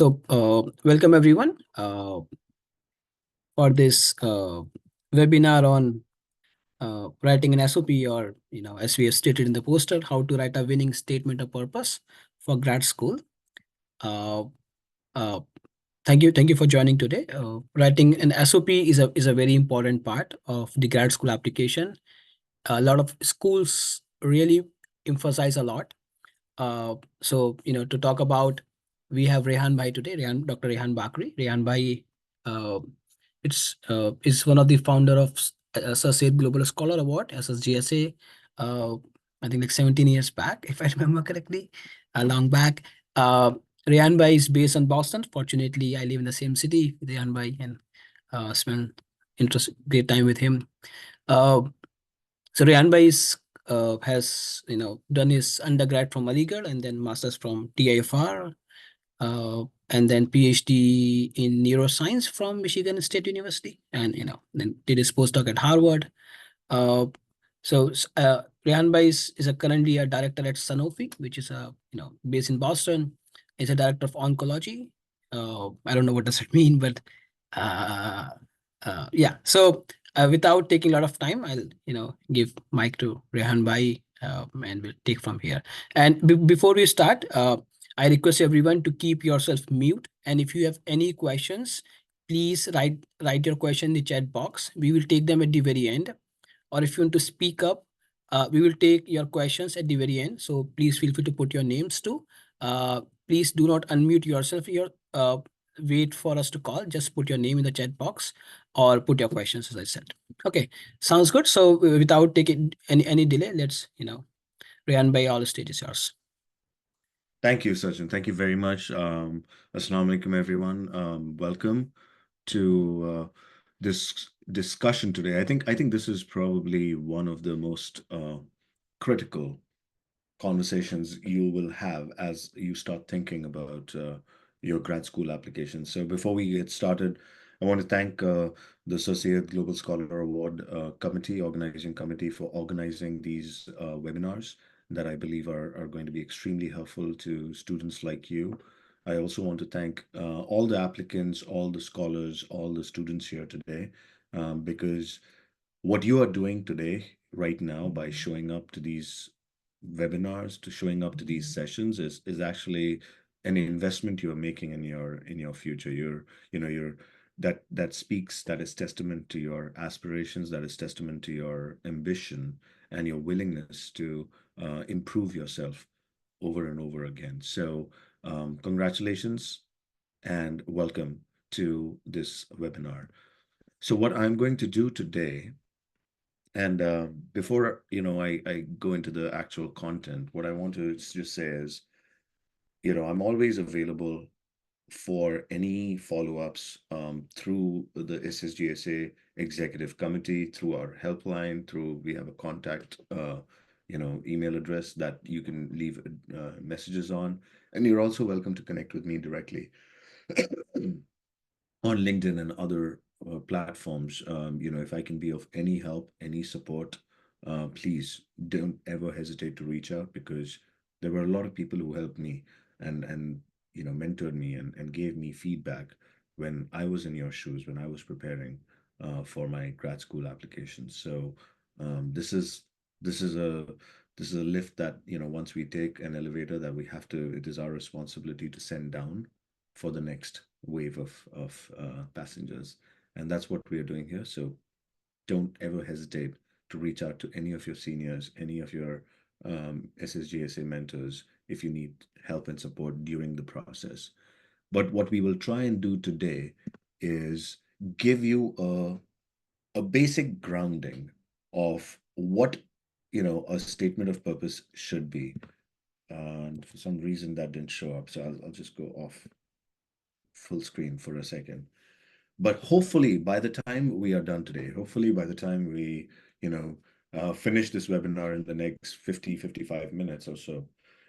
Welcome everyone for this webinar on writing an SOP, or as we have stated in the poster, how to write a winning statement of purpose for grad school. Uh, uh, thank you for joining today. Writing an SOP is a very important part of the grad school application. A lot of schools really emphasize a lot. To talk about, we have Rehan Bhai today, Dr. Rehan Baqri. Rehan Bhai, uh, is one of the founder of Syed Global Scholar Award, SSGSA. Uh, I think like 17 years back, if I remember correctly, a long back. Uh, Rehan Bhai is based in Boston. Fortunately, I live in the same city with Rehan Bhai and spend great time with him. Uh, so Rehan Bhai has done his undergrad from Aligarh and then masters from TIFR, and then PhD in neuroscience from Michigan State University, and then did his postdoc at Harvard. Uh, Rehan Bhai is currently a director at Sanofi, which is based in Boston. He's a director of oncology. I don't know what does it mean, but uh, yeah. Without taking a lot of time, I'll give mic to Rehan Bhai, and we'll take from here. And before we start, I request everyone to keep yourself mute. And if you have any questions, please write your question in the chat box. We will take them at the very end. Or if you want to speak up, we will take your questions at the very end. So please feel free to put your names too. Please do not unmute yourself here. Wait for us to call. Just put your name in the chat box or put your questions, as I said. Okay, sounds good. So without taking any delay, let's Rehan, by all, the stage is yours. Thank you, Sachin. Thank you very much. Assalamu alaikum, everyone. Welcome to this discussion today. I think this is probably one of the most critical conversations you will have as you start thinking about your grad school application. So before we get started, I want to thank the Syed Global Scholar Award organizing committee for organizing these webinars that I believe are going to be extremely helpful to students like you. I also want to thank all the applicants, all the scholars, all the students here today, because what you are doing today, right now, by showing up to these webinars, to showing up to these sessions, is actually an investment you're making in your future. You're that speaks, that is testament to your aspirations, that is testament to your ambition and your willingness to improve yourself over and over again. So congratulations and welcome to this webinar. So what I'm going to do today, and before I go into the actual content, what I want to just say is, I'm always available for any follow-ups through the SSGSA executive committee, through our helpline, through we have a contact email address that you can leave messages on, and you're also welcome to connect with me directly on LinkedIn and other platforms. If I can be of any help, any support, please don't ever hesitate to reach out, because there were a lot of people who helped me and mentored me and gave me feedback when I was in your shoes, when I was preparing for my grad school applications. So this is this is a this is a lift that, once we take an elevator, that we have to, it is our responsibility to send down for the next wave of passengers. And that's what we are doing here. So don't ever hesitate to reach out to any of your seniors, any of your SSGSA mentors, if you need help and support during the process. But what we will try and do today is give you a basic grounding of what a statement of purpose should be. And for some reason that didn't show up, so I'll just go off full screen for a second. But hopefully by the time we are done today, hopefully by the time we finish this webinar in the next 50-55 minutes or so,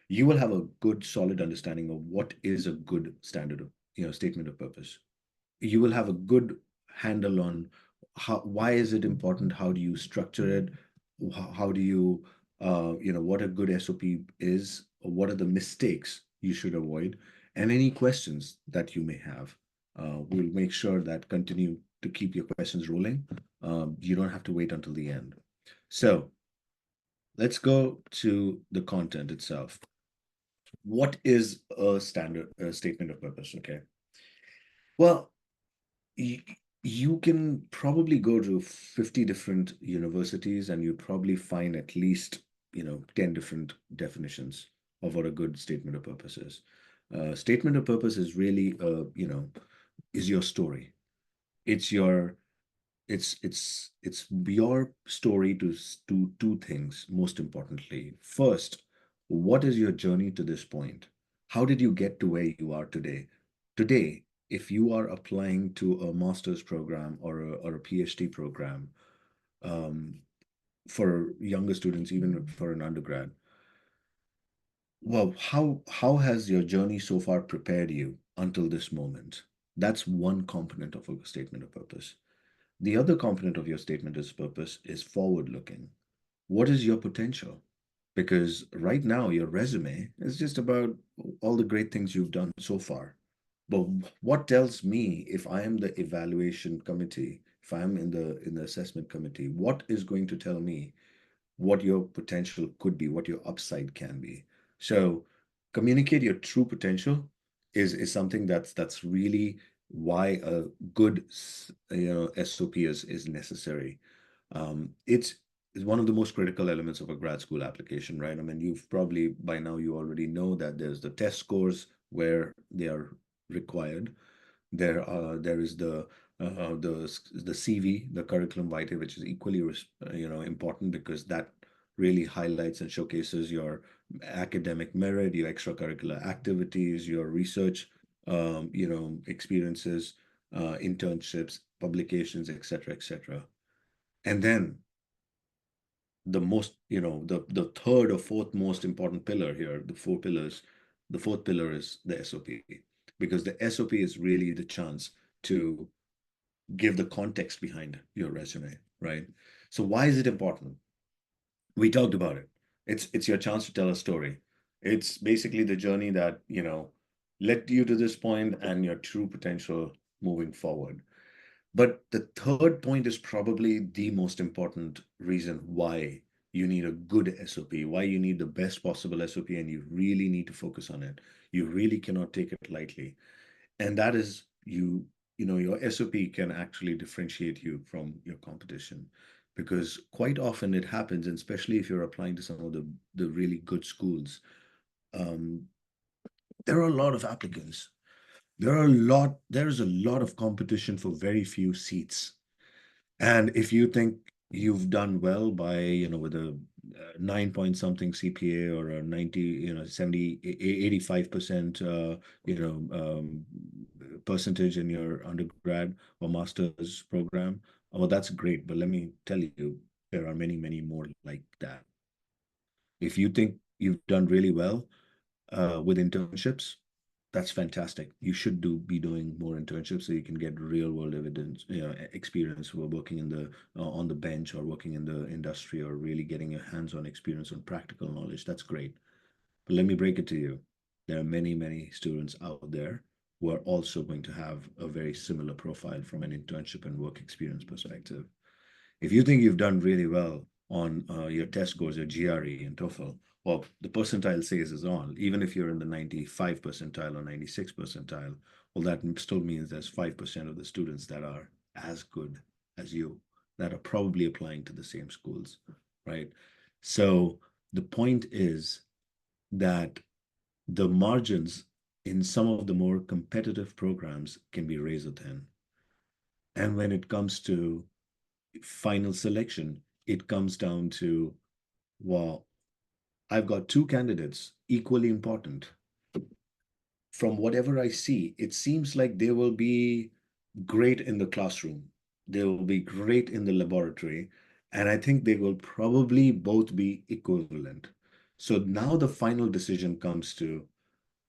you will have a good solid understanding of what is a good standard of statement of purpose. You will have a good handle on why is it important, how do you structure it, how do you what a good SOP is, what are the mistakes you should avoid, and any questions that you may have. We'll make sure that continue to keep your questions rolling. You don't have to wait until the end. So let's go to the content itself. What is a standard statement of purpose? Okay. Well, you, you can probably go to 50 different universities and you'd probably find at least, 10 different definitions of what a good statement of purpose is. Statement of purpose is really, is your story. It's your it's your story to do two things most importantly. First, what is your journey to this point? How did you get to where you are today? Today, if you are applying to a master's program or a PhD program, um, for younger students, even for an undergrad, well, how has your journey so far prepared you until this moment? That's one component of a statement of purpose. The other component of your statement of purpose is forward looking. What is your potential? Because right now, your resume is just about all the great things you've done so far. But what tells me if I am the evaluation committee, if I'm in the assessment committee, what is going to tell me what your potential could be, what your upside can be? So communicate your true potential is something that's really why a good SOP is necessary. It's one of the most critical elements of a grad school application, right? I mean, you've probably by now you already know that there's the test scores where they are required. There is the CV, the curriculum vitae, which is equally important because that really highlights and showcases your academic merit, your extracurricular activities, your research, experiences, internships, publications, etc., etc. And then the third or fourth most important pillar here, the four pillars, the fourth pillar is the SOP, because the SOP is really the chance to give the context behind your resume, right? So why is it important? We talked about it. It's your chance to tell a story. It's basically the journey that, led you to this point and your true potential moving forward. But the third point is probably the most important reason why you need a good SOP, why you need the best possible SOP, and you really need to focus on it. You really cannot take it lightly. And that is your SOP can actually differentiate you from your competition. Because quite often it happens, and especially if you're applying to some of the really good schools, um, there are a lot of applicants. There is a lot of competition for very few seats. And if you think you've done well by, with a 9 point something CPA or a 90, 70, 85%, percentage in your undergrad or master's program, well, that's great. But let me tell you, there are many, many more like that. If you think you've done really well with internships, that's fantastic. You should be doing more internships so you can get real world evidence, experience. We're working in the on the bench or working in the industry or really getting your hands on experience on practical knowledge. That's great. But let me break it to you. There are many, many students out there who are also going to have a very similar profile from an internship and work experience perspective. If you think you've done really well on your test scores, your GRE and TOEFL, well, the percentile says is on. Even if you're in the 95 percentile or 96 percentile, well, that still means there's 5% of the students that are as good as you that are probably applying to the same schools, right? So the point is that the margins in some of the more competitive programs can be razor thin. And when it comes to final selection, it comes down to, well, I've got two candidates equally important. From whatever I see, it seems like they will be great in the classroom, they will be great in the laboratory, and I think they will probably both be equivalent. So now the final decision comes to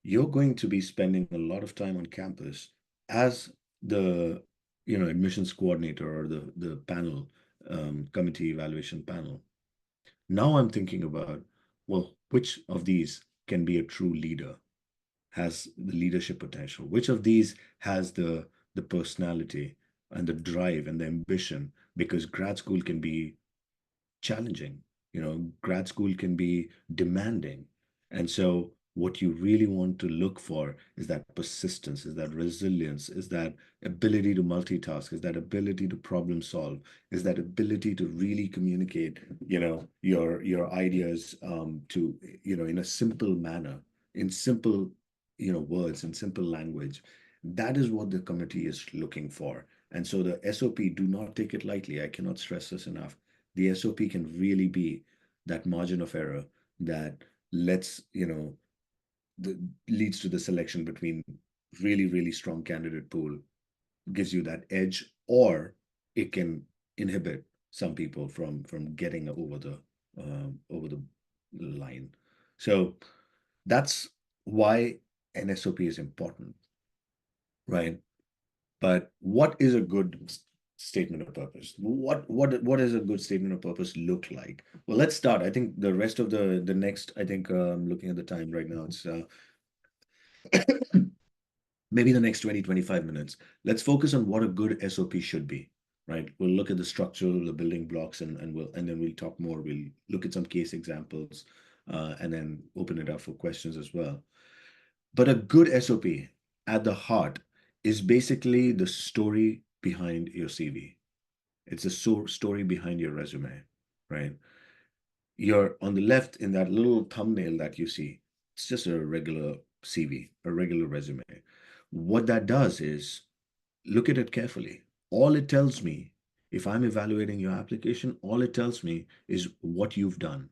you're going to be spending a lot of time on campus as the admissions coordinator or the panel committee evaluation panel. Now I'm thinking about, well, which of these can be a true leader? has the leadership potential? Which of these has the personality and the drive and the ambition? Because grad school can be challenging. Grad school can be demanding. And so what you really want to look for is that persistence, is that resilience, is that ability to multitask, is that ability to problem solve, is that ability to really communicate, your ideas to, in a simple manner, in simple, words, in simple language. That is what the committee is looking for. And so the SOP, do not take it lightly. I cannot stress this enough. The SOP can really be that margin of error that lets, leads to the selection between really, really strong candidate pool, gives you that edge, or it can inhibit some people from getting over the line. So that's why an SOP is important, right? But what is a good statement of purpose? What does a good statement of purpose look like? Well, let's start. I think the rest of the next, I think looking at the time right now, it's maybe the next 20-25 minutes. Let's focus on what a good SOP should be, right? We'll look at the structural, the building blocks, and then we'll talk more. We'll look at some case examples, and then open it up for questions as well. But a good SOP at the heart is basically the story behind your CV. It's the story behind your resume, right? You're on the left in that little thumbnail that you see. It's just a regular CV, a regular resume. What that does is look at it carefully. All it tells me, if I'm evaluating your application, all it tells me is what you've done.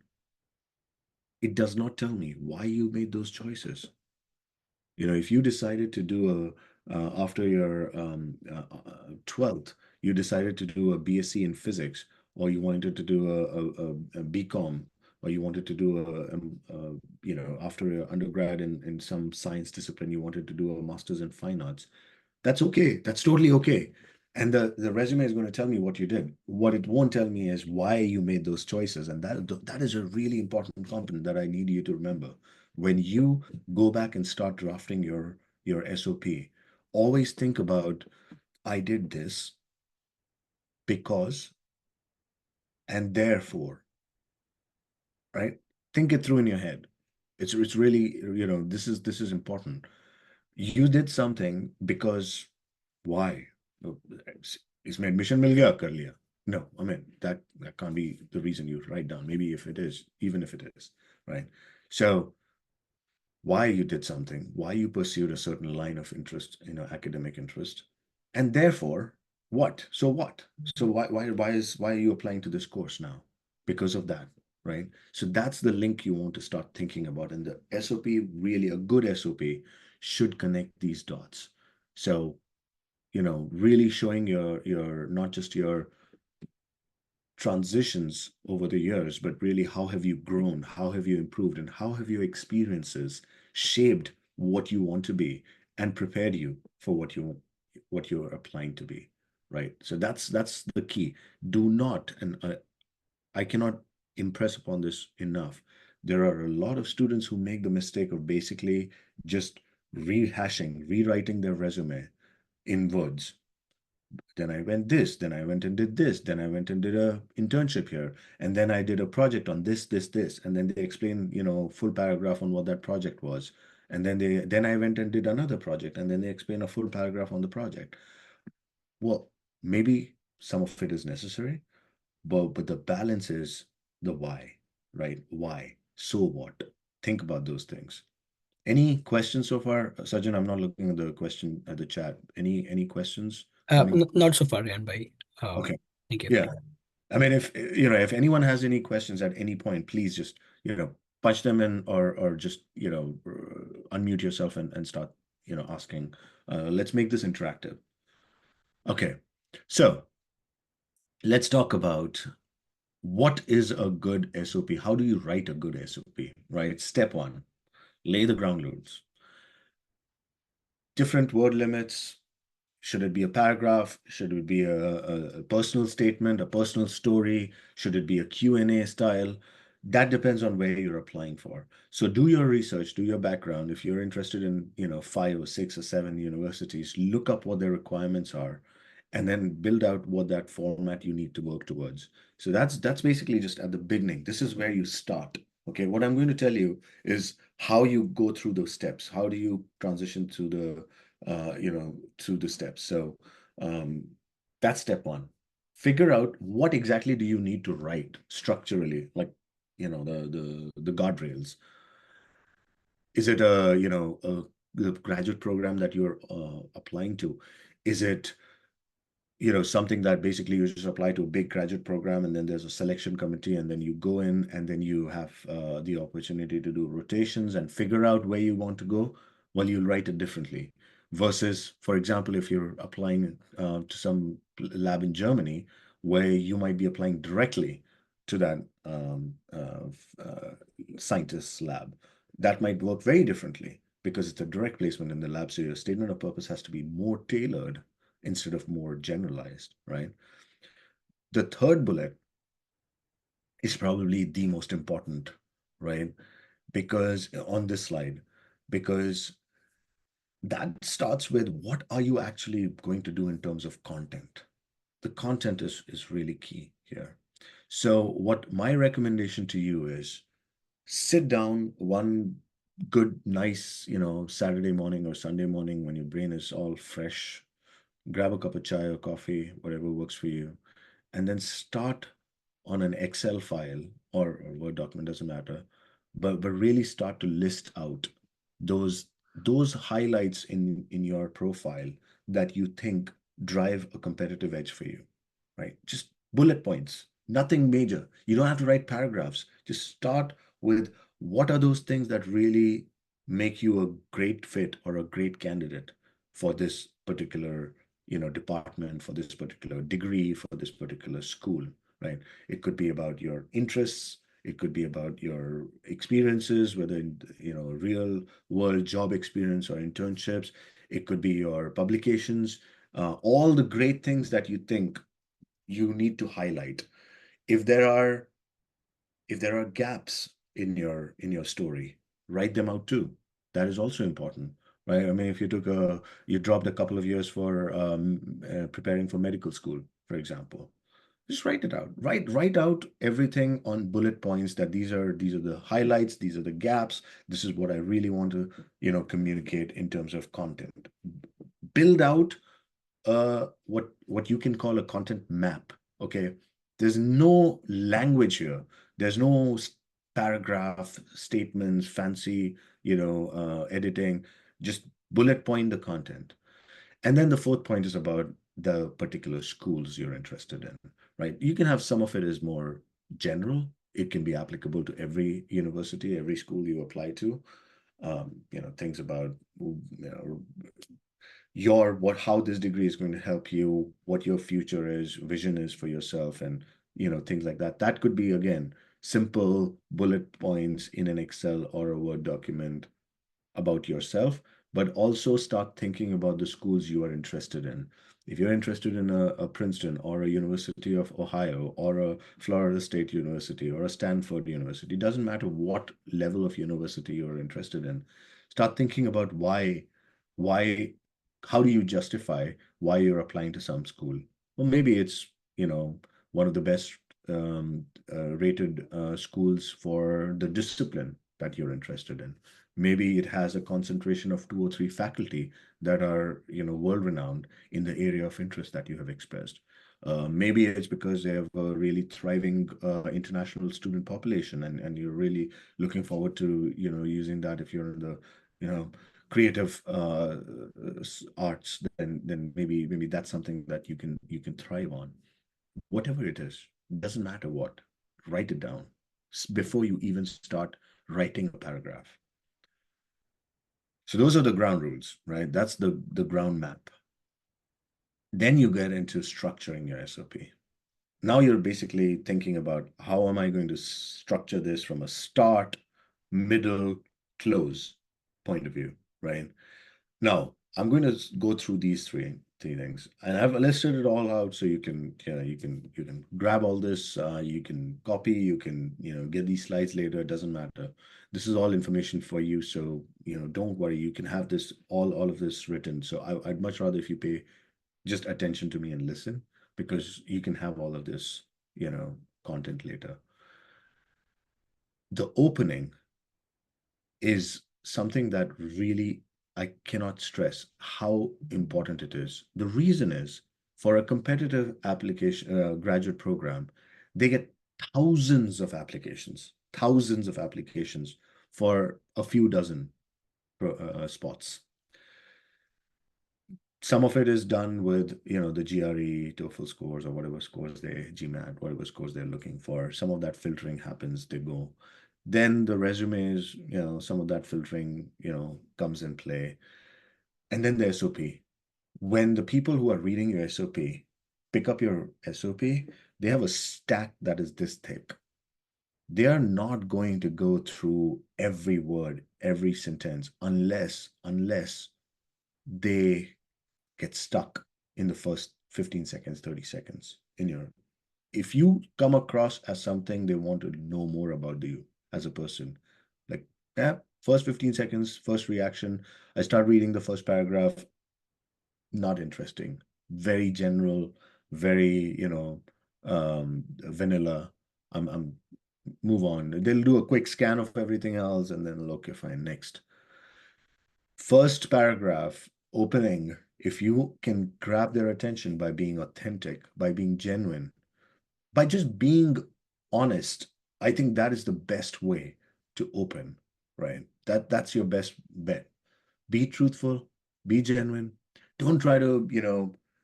It does not tell me why you made those choices. If you decided to do after your 12th, you decided to do a BSc in physics, or you wanted to do a BCom, or you wanted to do after your undergrad in some science discipline, you wanted to do a master's in fine arts. That's okay. That's totally okay. And the resume is going to tell me what you did. What it won't tell me is why you made those choices. And that is a really important component that I need you to remember. When you go back and start drafting your SOP, always think about, I did this because and therefore, right? Think it through in your head. It's really, this is important. You did something because why? No, इसमें admission मिल गया कर लिया. No, I mean that can't be the reason you write down. Maybe if it is, even if it is, right? So why you did something, why you pursued a certain line of interest, academic interest, and therefore what? So what? So why are you applying to this course now? Because of that, right? So that's the link you want to start thinking about, and the SOP, really a good SOP should connect these dots. So really showing your not just your transitions over the years, but really how have you grown, how have you improved, and how have your experiences shaped what you want to be and prepared you for what you're applying to be, right? So that's the key. Do not, and I cannot impress upon this enough. There are a lot of students who make the mistake of basically just rewriting their resume in words. Then I went this, then I went and did this, then I went and did a internship here, and then I did a project on this, and then they explain, full paragraph on what that project was. And then I went and did another project, and then they explain a full paragraph on the project. Well, maybe some of it is necessary, but the balance is the why, right? Why? So what? Think about those things. Any questions so far? Sajjan, I'm not looking at the question at the chat. Any questions coming? Not so far, Rehan bhai. Okay. Thank you. Yeah. I mean, if anyone has any questions at any point, please just, punch them in, or just, unmute yourself and start, asking. Let's make this interactive. Okay. So let's talk about what is a good SOP. How do you write a good SOP, right? Step one, lay the ground rules. Different word limits. Should it be a paragraph? Should it be a personal statement, a personal story? Should it be a Q&A style? That depends on where you're applying for. So do your research, do your background. If you're interested in, 5 or 6 or 7 universities, look up what their requirements are, and then build out what that format you need to work towards. So that's basically just at the beginning. This is where you start. Okay, what I'm going to tell you is how you go through those steps. How do you transition to through the steps? So um, that's step one. Figure out what exactly do you need to write structurally, like the guardrails. Is it a graduate program that you're applying to? Is it something that basically you just apply to a big graduate program, and then there's a selection committee, and then you go in, and then you have the opportunity to do rotations and figure out where you want to go? Well, you'll write it differently. Versus, for example, if you're applying to some lab in Germany, where you might be applying directly to that scientist's lab, that might work very differently because it's a direct placement in the lab. So your statement of purpose has to be more tailored instead of more generalized, right? The third bullet is probably the most important, right? Because on this slide, because that starts with what are you actually going to do in terms of content? The content is really key here. So what my recommendation to you is sit down one good, nice, Saturday morning or Sunday morning when your brain is all fresh, grab a cup of chai or coffee, whatever works for you, and then start on an Excel file or a Word document, doesn't matter, but really start to list out those those highlights in your profile that you think drive a competitive edge for you, right? Just bullet points, nothing major. You don't have to write paragraphs. Just start with what are those things that really make you a great fit or a great candidate for this particular department, for this particular degree, for this particular school, right? It could be about your interests. It could be about your experiences, whether in, real world job experience or internships. It could be your publications, all the great things that you think you need to highlight. If there are gaps in your story, write them out too. That is also important, right? I mean, if you dropped a couple of years for preparing for medical school, for example, just write it out. Write out everything on bullet points, that these are the highlights, these are the gaps. This is what I really want to communicate in terms of content. Build out what you can call a content map. Okay, there's no language here. There's no paragraph statements, fancy editing. Just bullet point the content. And then the fourth point is about the particular schools you're interested in, right? You can have some of it is more general. It can be applicable to every university, every school you apply to. Things about how this degree is going to help you, what your future is, vision is for yourself, and things like that. That could be, again, simple bullet points in an Excel or a Word document about yourself, but also start thinking about the schools you are interested in. If you're interested in a Princeton or a University of Ohio or a Florida State University or a Stanford University, it doesn't matter what level of university you're interested in. Start thinking about why, how do you justify why you're applying to some school? Well, maybe it's, one of the best rated schools for the discipline that you're interested in. Maybe it has a concentration of 2 or 3 faculty that are, world renowned in the area of interest that you have expressed. Maybe it's because they have a really thriving international student population, and you're really looking forward to, using that if you're in the, creative arts. Then maybe that's something that you can thrive on. Whatever it is, doesn't matter what. Write it down before you even start writing a paragraph. So those are the ground rules, right? That's the ground map. Then you get into structuring your SOP. Now you're basically thinking about, how am I going to structure this from a start, middle, close point of view, right? Now, I'm going to go through these three. Three things, and I've listed it all out so you can grab all this. You can copy. You can get these slides later. It doesn't matter. This is all information for you, so don't worry. You can have this all of this written. So I'd much rather if you pay just attention to me and listen, because you can have all of this content later. The opening is something that really I cannot stress how important it is. The reason is, for a competitive application graduate program, they get thousands of applications for a few dozen spots. Some of it is done with the GRE, TOEFL scores, or whatever scores GMAT, whatever scores they're looking for. Some of that filtering happens. They go. Then the resumes, some of that filtering, comes in play. And then the SOP. When the people who are reading your SOP pick up your SOP, they have a stack that is this thick. They are not going to go through every word, every sentence, unless they get stuck in the first 15 seconds, 30 seconds in your. If you come across as something they want to know more about you as a person, like, yeah, first 15 seconds, first reaction, I start reading the first paragraph, not interesting, very general, very, vanilla. I'm move on. They'll do a quick scan of everything else and then, okay, fine, next. First paragraph, opening, if you can grab their attention by being authentic, by being genuine, by just being honest, I think that is the best way to open, right? That's your best bet. Be truthful, be genuine. Don't try to,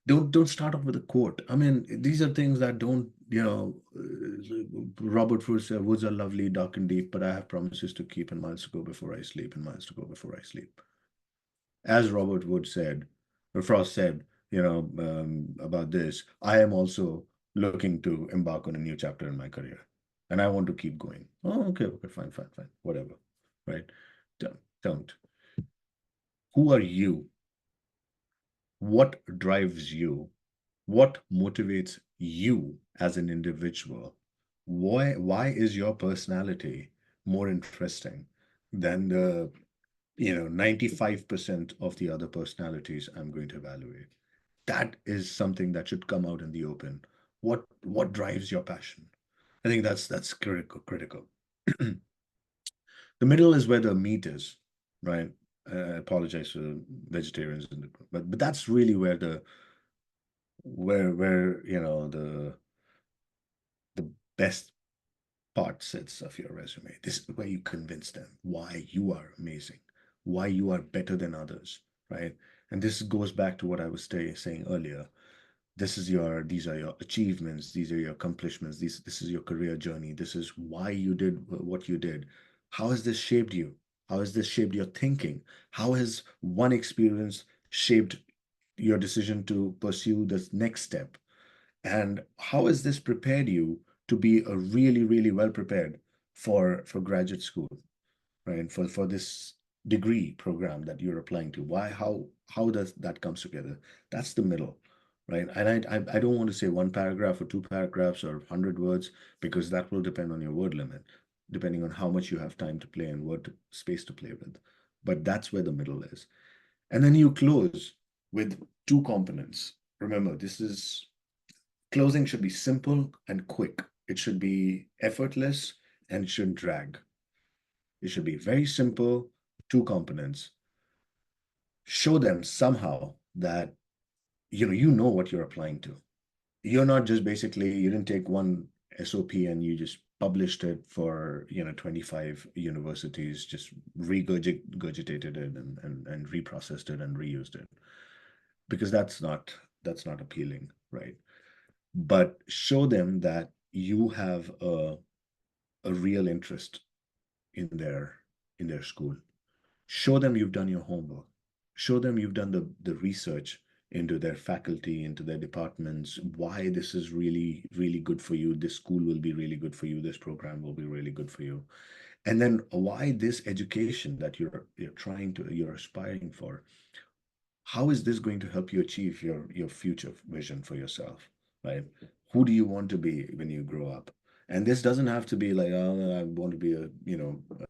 don't start off with a quote. I mean, these are things that don't, Robert Frost said, woods are lovely, dark and deep, but I have promises to keep and miles to go before I sleep and miles to go before I sleep. As Robert Wood said, or Frost said, about this, I am also looking to embark on a new chapter in my career, and I want to keep going. Oh, okay, fine, whatever, right? Don't. Who are you? What drives you? What motivates you as an individual? Why is your personality more interesting than the 95% of the other personalities I'm going to evaluate? That is something that should come out in the open. What drives your passion? I think that's critical. The middle is where the meat is, right? I apologize for the vegetarians in the group, but that's really where the best part sits of your resume. This is where you convince them why you are amazing, why you are better than others, right? And this goes back to what I was saying earlier. These are your achievements, these are your accomplishments, this is your career journey, this is why you did what you did. How has this shaped you? How has this shaped your thinking? How has one experience shaped your decision to pursue this next step? And how has this prepared you to be a really, really well prepared for graduate school, right? For this degree program that you're applying to. Why, how does that comes together? That's the middle, right? And I don't want to say one paragraph or two paragraphs or 100 words, because that will depend on your word limit, depending on how much you have time to play and space to play with. But that's where the middle is. And then you close with two components. Remember, this is closing should be simple and quick. It should be effortless and it should drag. It should be very simple, two components. Show them somehow that you know what you're applying to. You're not just basically, you didn't take one SOP and you just published it for 25 universities, just regurgitated it and reprocessed it and reused it, because that's not appealing, right? But show them that you have a real interest in their school. Show them you've done your homework. Show them you've done the research into their faculty, into their departments, why this is really, really good for you. This school will be really good for you. This program will be really good for you. And then why this education that you're aspiring for, how is this going to help you achieve your future vision for yourself, right? Who do you want to be when you grow up? And this doesn't have to be like, oh, I want to be a,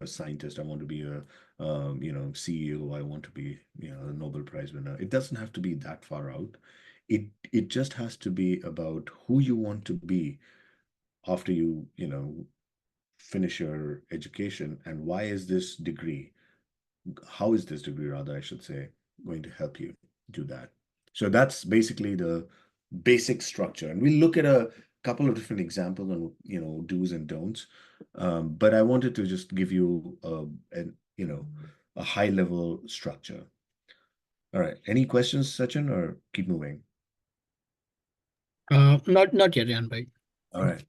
a scientist. I want to be a, CEO. I want to be, a Nobel Prize winner. It doesn't have to be that far out. It just has to be about who you want to be after you, finish your education, and why is this degree, how is this degree rather, I should say, going to help you do that? So that's basically the basic structure. And we'll look at a couple of different examples on, do's and don'ts. But I wanted to just give you a high level structure. All right. Any questions, Sachin, or keep moving? Not yet, Rehan bhai. All right.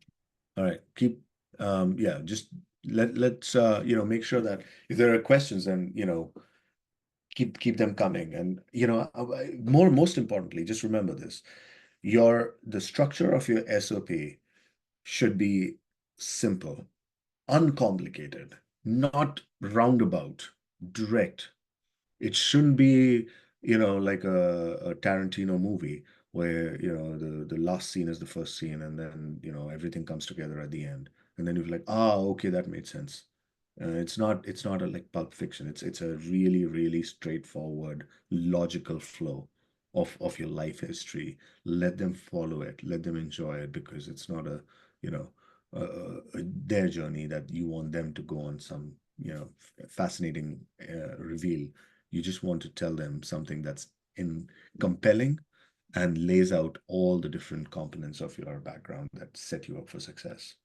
All right. Keep, yeah, just let's, make sure that if there are questions, then, keep them coming. And, most importantly, just remember this, the structure of your SOP should be simple, uncomplicated, not roundabout, direct. It shouldn't be, like a Tarantino movie where, the last scene is the first scene, and then, everything comes together at the end. And then you're like, okay, that made sense. It's not a like Pulp Fiction. It's a really, really straightforward, logical flow of your life history. Let them follow it. Let them enjoy it, because it's not a, you know, their journey that you want them to go on some, fascinating reveal. You just want to tell them something that's in compelling and lays out all the different components of your background that set you up for success.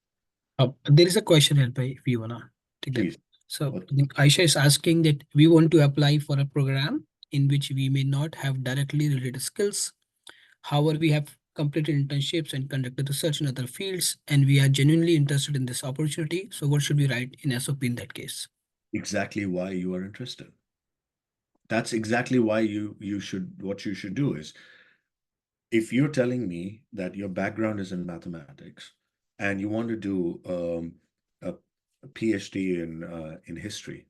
There is a question here, bhai, if you wanna take that. Please. So What? I think Aisha is asking that we want to apply for a program in which we may not have directly related skills. However, we have completed internships and conducted research in other fields, and we are genuinely interested in this opportunity. So, what should we write in SOP in that case? Exactly why you are interested. That's exactly why you should, what you should do is, if you're telling me that your background is in mathematics and you want to do a, a PhD in history,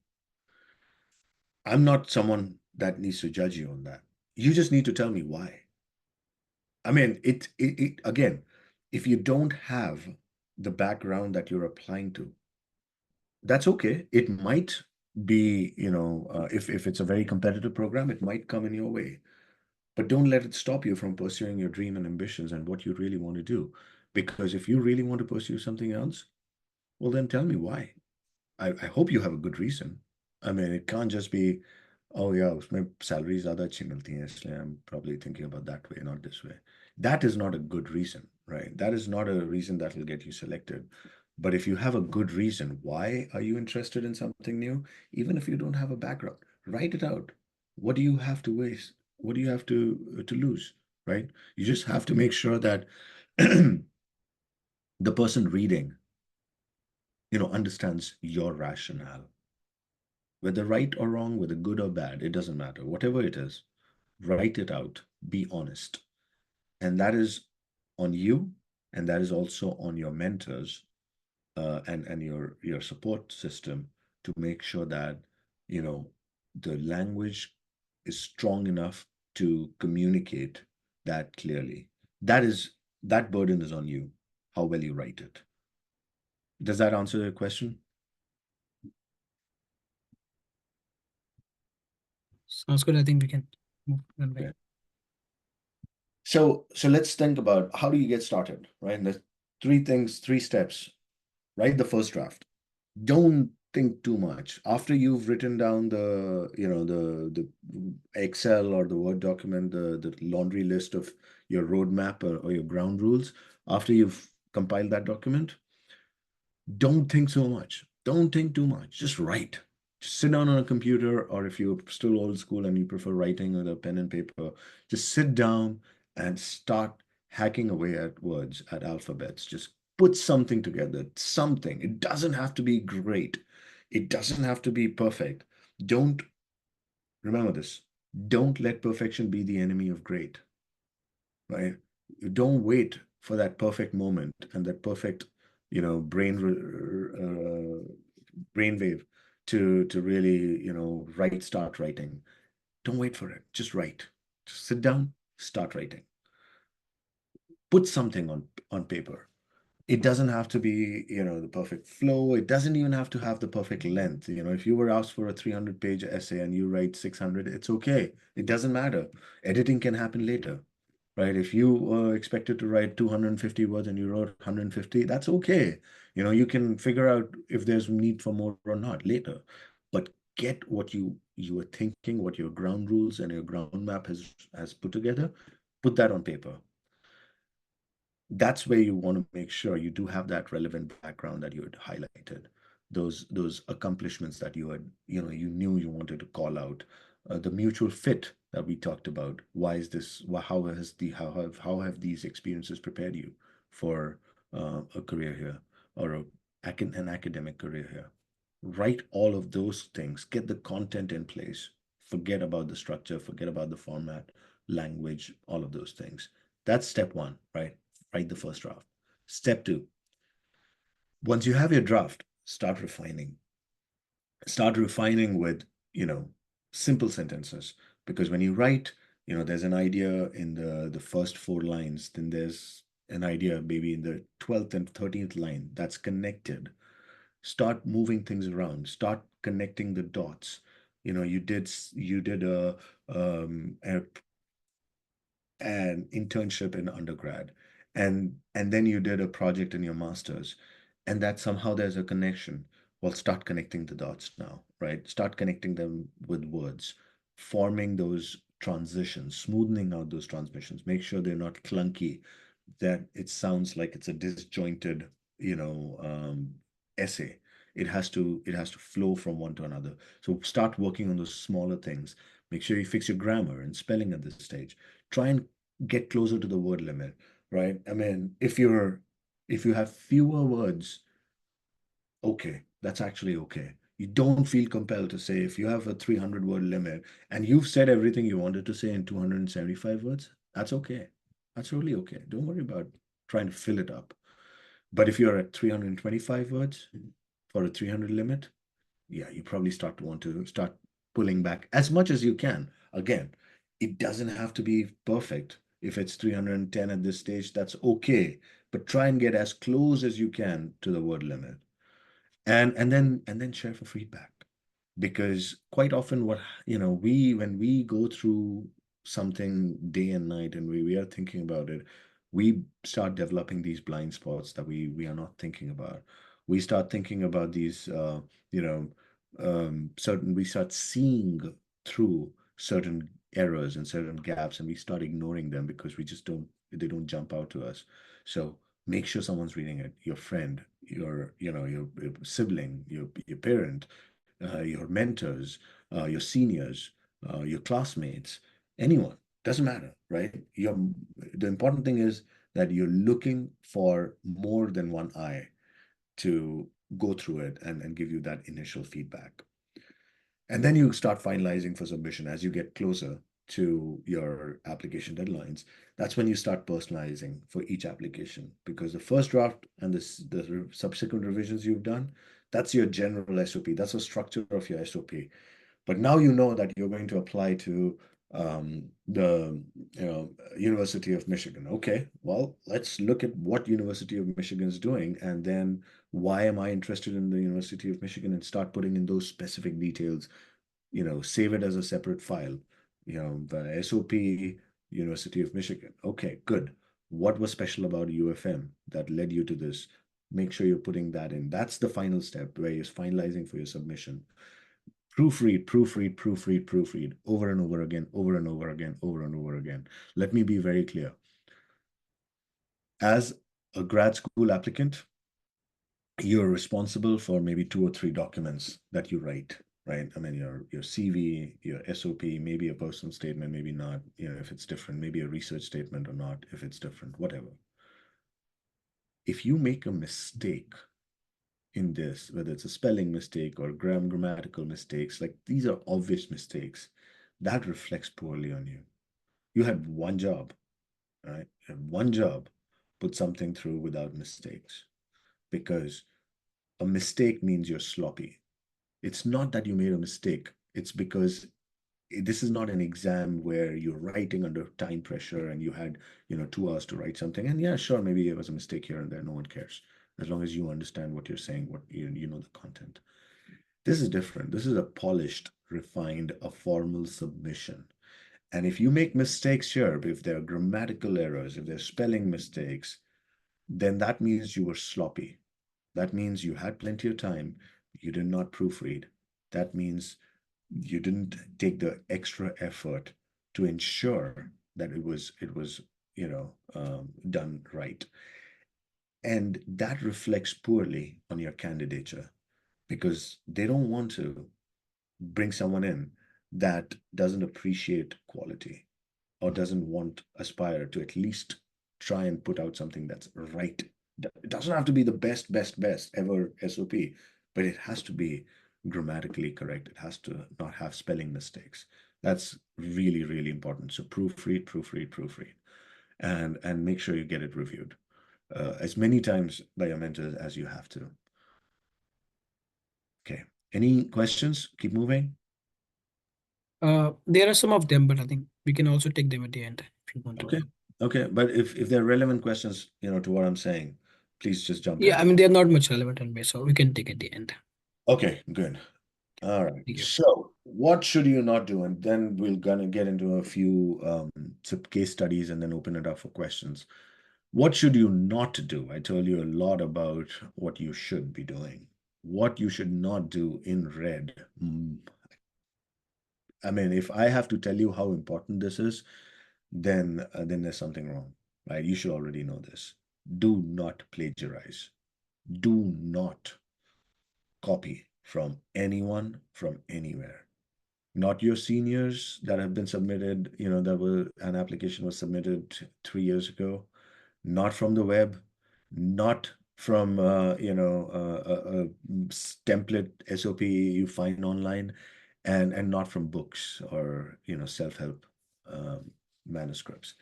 I'm not someone that needs to judge you on that. You just need to tell me why. I mean, it again, if you don't have the background that you're applying to, that's okay. It might be, if it's a very competitive program, it might come in your way. But don't let it stop you from pursuing your dream and ambitions and what you really want to do. Because if you really want to pursue something else, well, then tell me why. I hope you have a good reason. I mean, it can't just be, oh yeah, उसमें salary ज़्यादा अच्छी मिलती है, इसलिए I'm probably thinking about that way, not this way. That is not a good reason, right? That is not a reason that will get you selected. But if you have a good reason, why are you interested in something new? Even if you don't have a background, write it out. What do you have to waste? What do you have to lose, right? You just have to make sure that the person reading, understands your rationale. Whether right or wrong, whether good or bad, it doesn't matter. Whatever it is, write it out, be honest. And that is on you, and that is also on your mentors, and your support system, to make sure that, you know the language is strong enough to communicate that clearly. That burden is on you, how well you write it. Does that answer your question? Sounds good. I think we can move on, bhai. Okay. So let's think about, how do you get started, right? And there's three things, three steps. Write the first draft. Don't think too much. After you've written down the Excel or the Word document, the laundry list of your roadmap, or your ground rules, after you've compiled that document, don't think so much. Don't think too much. Just write. Just sit down on a computer, or if you're still old school and you prefer writing with a pen and paper, just sit down and start hacking away at words, at alphabets. Just put something together, something. It doesn't have to be great. It doesn't have to be perfect. Don't Remember this. Don't let perfection be the enemy of great, right? You don't wait for that perfect moment and that perfect, brainwave to really, start writing. Don't wait for it. Just write. Just sit down, start writing. Put something on paper. It doesn't have to be, the perfect flow. It doesn't even have to have the perfect length. If you were asked for a 300-page essay and you write 600, it's okay. It doesn't matter. Editing can happen later, right? If you were expected to write 250 words and you wrote 150, that's okay. You can figure out if there's need for more or not later. But get what you were thinking, what your ground rules and your ground map has put together, put that on paper. That's where you want to make sure you do have that relevant background that you had highlighted, those accomplishments that you had, you knew you wanted to call out, the mutual fit that we talked about. Why is this? How have these experiences prepared you for a career here, or an academic career here? Write all of those things. Get the content in place. Forget about the structure. Forget about the format, language, all of those things. That's step one, right? Write the first draft. Step two, once you have your draft, start refining with, you know, simple sentences. Because when you write, there's an idea in the first four lines, then there's an idea maybe in the 12th and 13th line that's connected. Start moving things around, start connecting the dots. You did an internship in undergrad, and then you did a project in your master's, and that somehow there's a connection. Well, start connecting the dots now, right? Start connecting them with words, forming those transitions, smoothing out those transmissions. Make sure they're not clunky, that it sounds like it's a disjointed, essay. It has to flow from one to another. So start working on those smaller things. Make sure you fix your grammar and spelling at this stage. Try and get closer to the word limit, right? I mean, if you have fewer words, okay, that's actually okay. You don't feel compelled to say, if you have a 300 word limit and you've said everything you wanted to say in 275 words, that's okay. That's really okay. Don't worry about trying to fill it up. But if you're at 325 words for a 300 limit, yeah, you probably start to want to start pulling back as much as you can. Again, it doesn't have to be perfect. If it's 310 at this stage, that's okay. But try and get as close as you can to the word limit. And then share for feedback. Because quite often what we when we go through something day and night, and we are thinking about it, we start developing these blind spots that we are not thinking about. We start thinking about these you know certain we start seeing through certain errors and certain gaps, and we start ignoring them because we just don't they don't jump out to us. So make sure someone's reading it, your friend, your sibling, your parent, your mentors, your seniors, your classmates, anyone. Doesn't matter, right? The important thing is that you're looking for more than one eye to go through it and give you that initial feedback. And then you start finalizing for submission as you get closer to your application deadlines. That's when you start personalizing for each application, because the first draft and the subsequent revisions you've done, that's your general SOP. That's the structure of your SOP. But now you know that you're going to apply to the University of Michigan. Okay, well, let's look at what University of Michigan is doing, and then why am I interested in the University of Michigan, and start putting in those specific details. Save it as a separate file. The SOP, University of Michigan. Okay, good. What was special about UFM that led you to this? Make sure you're putting that in. That's the final step where you're finalizing for your submission. Proofread, proofread, proofread, proofread over and over again, over and over again, over and over again. Let me be very clear. As a grad school applicant, you're responsible for maybe 2 or 3 documents that you write, right? I mean, your CV, your SOP, maybe a personal statement, maybe not, if it's different, maybe a research statement or not, if it's different, whatever. If you make a mistake in this, whether it's a spelling mistake or grammatical mistakes, like these are obvious mistakes, that reflects poorly on you. You had one job, right? You had one job, put something through without mistakes, because a mistake means you're sloppy. It's not that you made a mistake. It's because this is not an exam where you're writing under time pressure and you had, 2 hours to write something. And yeah, sure, maybe it was a mistake here and there. No one cares. As long as you understand what you're saying, what you know the content. This is different. This is a polished, refined, a formal submission. And if you make mistakes here, if there are grammatical errors, if there's spelling mistakes, then that means you were sloppy. That means you had plenty of time. You did not proofread. That means you didn't take the extra effort to ensure that it was done right. And that reflects poorly on your candidature because they don't want to bring someone in that doesn't appreciate quality or doesn't want aspire to at least try and put out something that's right. It doesn't have to be the best ever SOP, but it has to be grammatically correct. It has to not have spelling mistakes. That's really, really important. So proofread, and make sure you get it reviewed as many times by your mentors as you have to. Okay. Any questions? Keep moving. There are some of them, but I think we can also take them at the end if you want to. Okay. Okay. But if there are relevant questions, to what I'm saying, please just jump Yeah, in. I mean they're not much relevant anyway, so we can take at the end. Okay, good. All right. Thank you. So, what should you not do? And then we're gonna get into a few case studies and then open it up for questions. What should you not do? I told you a lot about what you should be doing. What you should not do in red. I mean, if I have to tell you how important this is, then there's something wrong, right? You should already know this. Do not plagiarize. Do not copy from anyone from anywhere. Not your seniors that have been submitted, that were an application was submitted 3 years ago, not from the web, not from a template SOP you find online, and not from books or self-help manuscripts.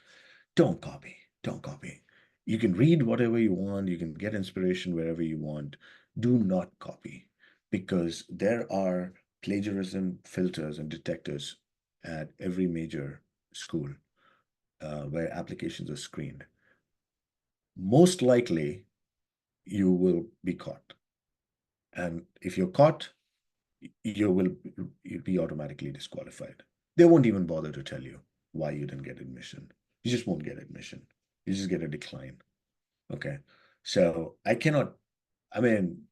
Don't copy. Don't copy. You can read whatever you want. You can get inspiration wherever you want. Do not copy because there are plagiarism filters and detectors at every major school where applications are screened. Most likely, you will be caught. And if you're caught, you'll be automatically disqualified. They won't even bother to tell you why you didn't get admission. You just won't get admission. You just get a decline. Okay. So I mean,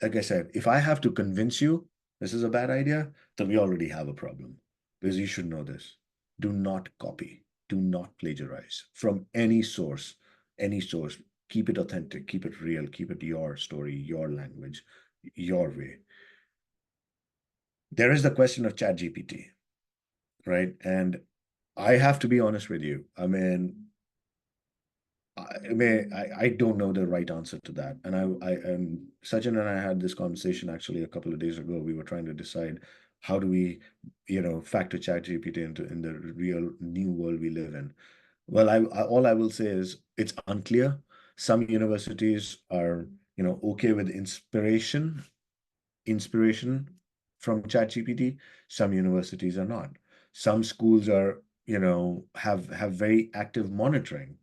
like I said, if I have to convince you this is a bad idea, then we already have a problem. Because you should know this. Do not copy. Do not plagiarize from any source. Any source. Keep it authentic. Keep it real. Keep it your story, your language, your way. There is the question of ChatGPT, right? And I have to be honest with you. I don't know the right answer to that. And and Sachin and I had this conversation actually a couple of days ago. We were trying to decide how do we, factor ChatGPT into in the real new world we live in. Well, all I will say is it's unclear. Some universities are, okay with inspiration from ChatGPT. Some universities are not. Some schools are, have very active monitoring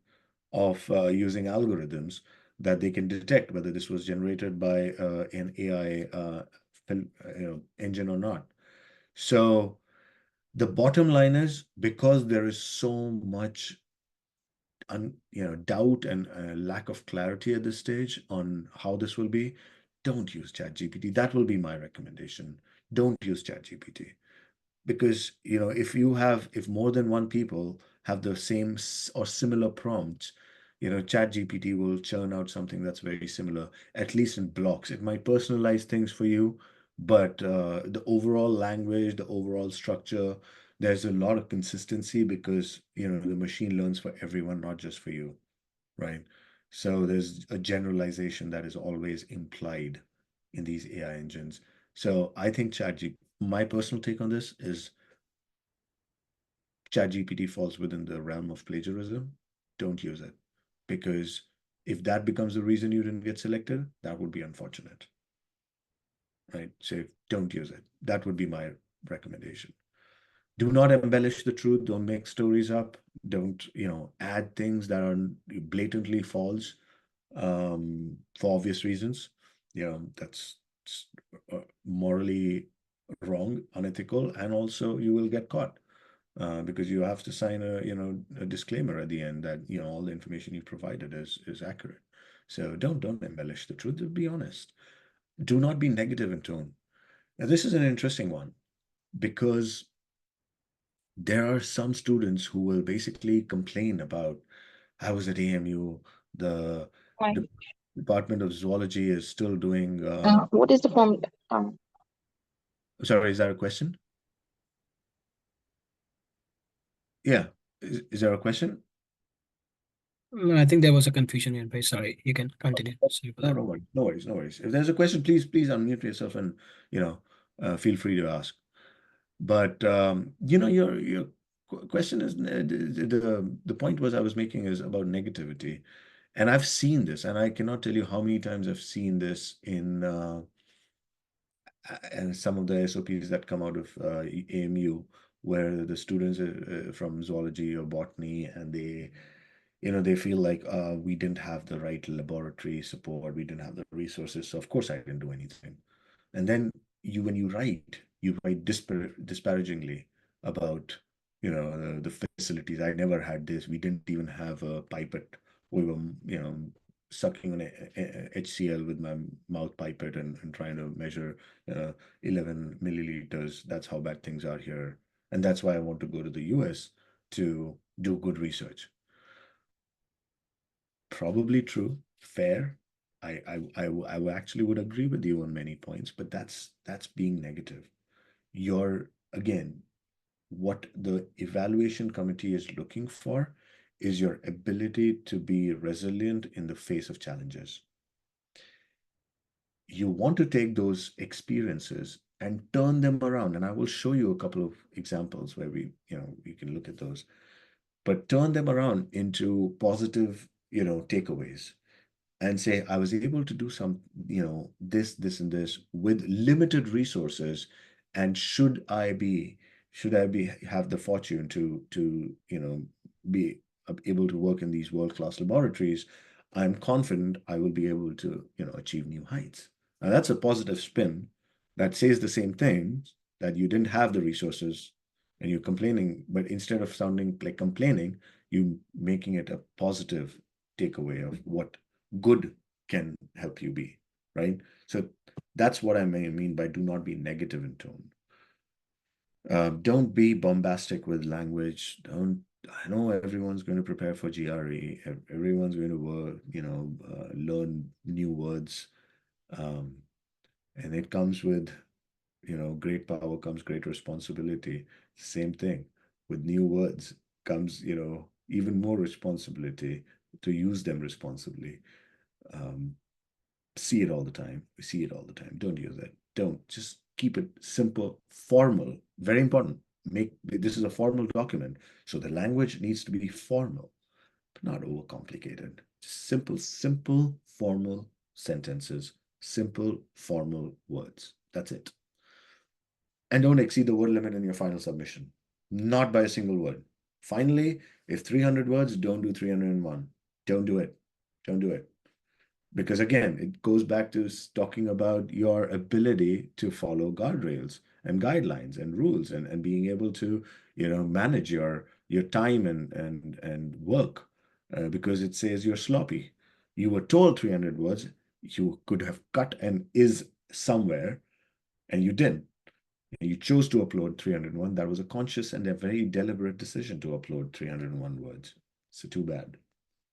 of using algorithms that they can detect whether this was generated by an AI engine or not. So the bottom line is because there is so much doubt and lack of clarity at this stage on how this will be, don't use ChatGPT. That will be my recommendation. Don't use ChatGPT because if more than one people have the same or similar prompts, ChatGPT will churn out something that's very similar, at least in blocks. It might personalize things for you, but the overall language, the overall structure, there's a lot of consistency because the machine learns for everyone, not just for you, right? So there's a generalization that is always implied in these AI engines. So I think my personal take on this is ChatGPT falls within the realm of plagiarism. Don't use it because if that becomes the reason you didn't get selected, that would be unfortunate, right? So don't use it. That would be my recommendation. Do not embellish the truth. Don't make stories up. Don't, add things that are blatantly false, for obvious reasons. That's morally wrong, unethical, and also you will get caught, because you have to sign a disclaimer at the end that, all the information you provided is accurate. So don't embellish the truth. Be honest. Do not be negative in tone. Now, this is an interesting one because there are some students who will basically complain about, I was at AMU, the Right. the Department of Zoology is still doing. What is the form? Sorry, is that a question? Yeah, is there a question? I think there was a confusion here. Very sorry. You can continue. Sorry for No, that. no worries, no worries, no worries. If there's a question, please unmute yourself and you know feel free to ask. But your question is the point was I was making is about negativity, and I've seen this, and I cannot tell you how many times I've seen this in and some of the SOPs that come out of AMU, where the students from zoology or botany, and they feel like we didn't have the right laboratory support, we didn't have the resources, so of course I didn't do anything. And then when you write disparagingly about the facilities. I never had this. We didn't even have a pipette. We were sucking on HCl with my mouth pipette and trying to measure 11 milliliters. That's how bad things are here, and that's why I want to go to the US to do good research. Probably true, fair. I actually would agree with you on many points, but that's being negative. You're again, what the evaluation committee is looking for is your ability to be resilient in the face of challenges. You want to take those experiences and turn them around, and I will show you a couple of examples where we can look at those, but turn them around into positive, takeaways, and say, I was able to do some, this and this with limited resources. And should I be have the fortune to be able to work in these world-class laboratories, I'm confident I will be able to, achieve new heights. Now that's a positive spin that says the same thing, that you didn't have the resources and you're complaining, but instead of sounding like complaining, you making it a positive takeaway of what good can help you be, right? So that's what I may mean by do not be negative in tone. Don't be bombastic with language. Don't. I know everyone's going to prepare for GRE. Everyone's going to work, learn new words, um, and it comes with, great power comes great responsibility. Same thing with new words comes, even more responsibility to use them responsibly. Um, See it all the time. We see it all the time. Don't use it. Don't. Just keep it simple, formal. Very important. Make this is a formal document. So the language needs to be formal, but not overcomplicated. Just simple, formal sentences, simple, formal words. That's it. And don't exceed the word limit in your final submission. Not by a single word. Finally, if 300 words, don't do 301. Don't do it. Don't do it. Because again, it goes back to talking about your ability to follow guardrails and guidelines and rules, and being able to manage your time and work, because it says you're sloppy. You were told 300 words, you could have cut an is somewhere, and you didn't. You chose to upload 301. That was a conscious and a very deliberate decision to upload 301 words. So too bad.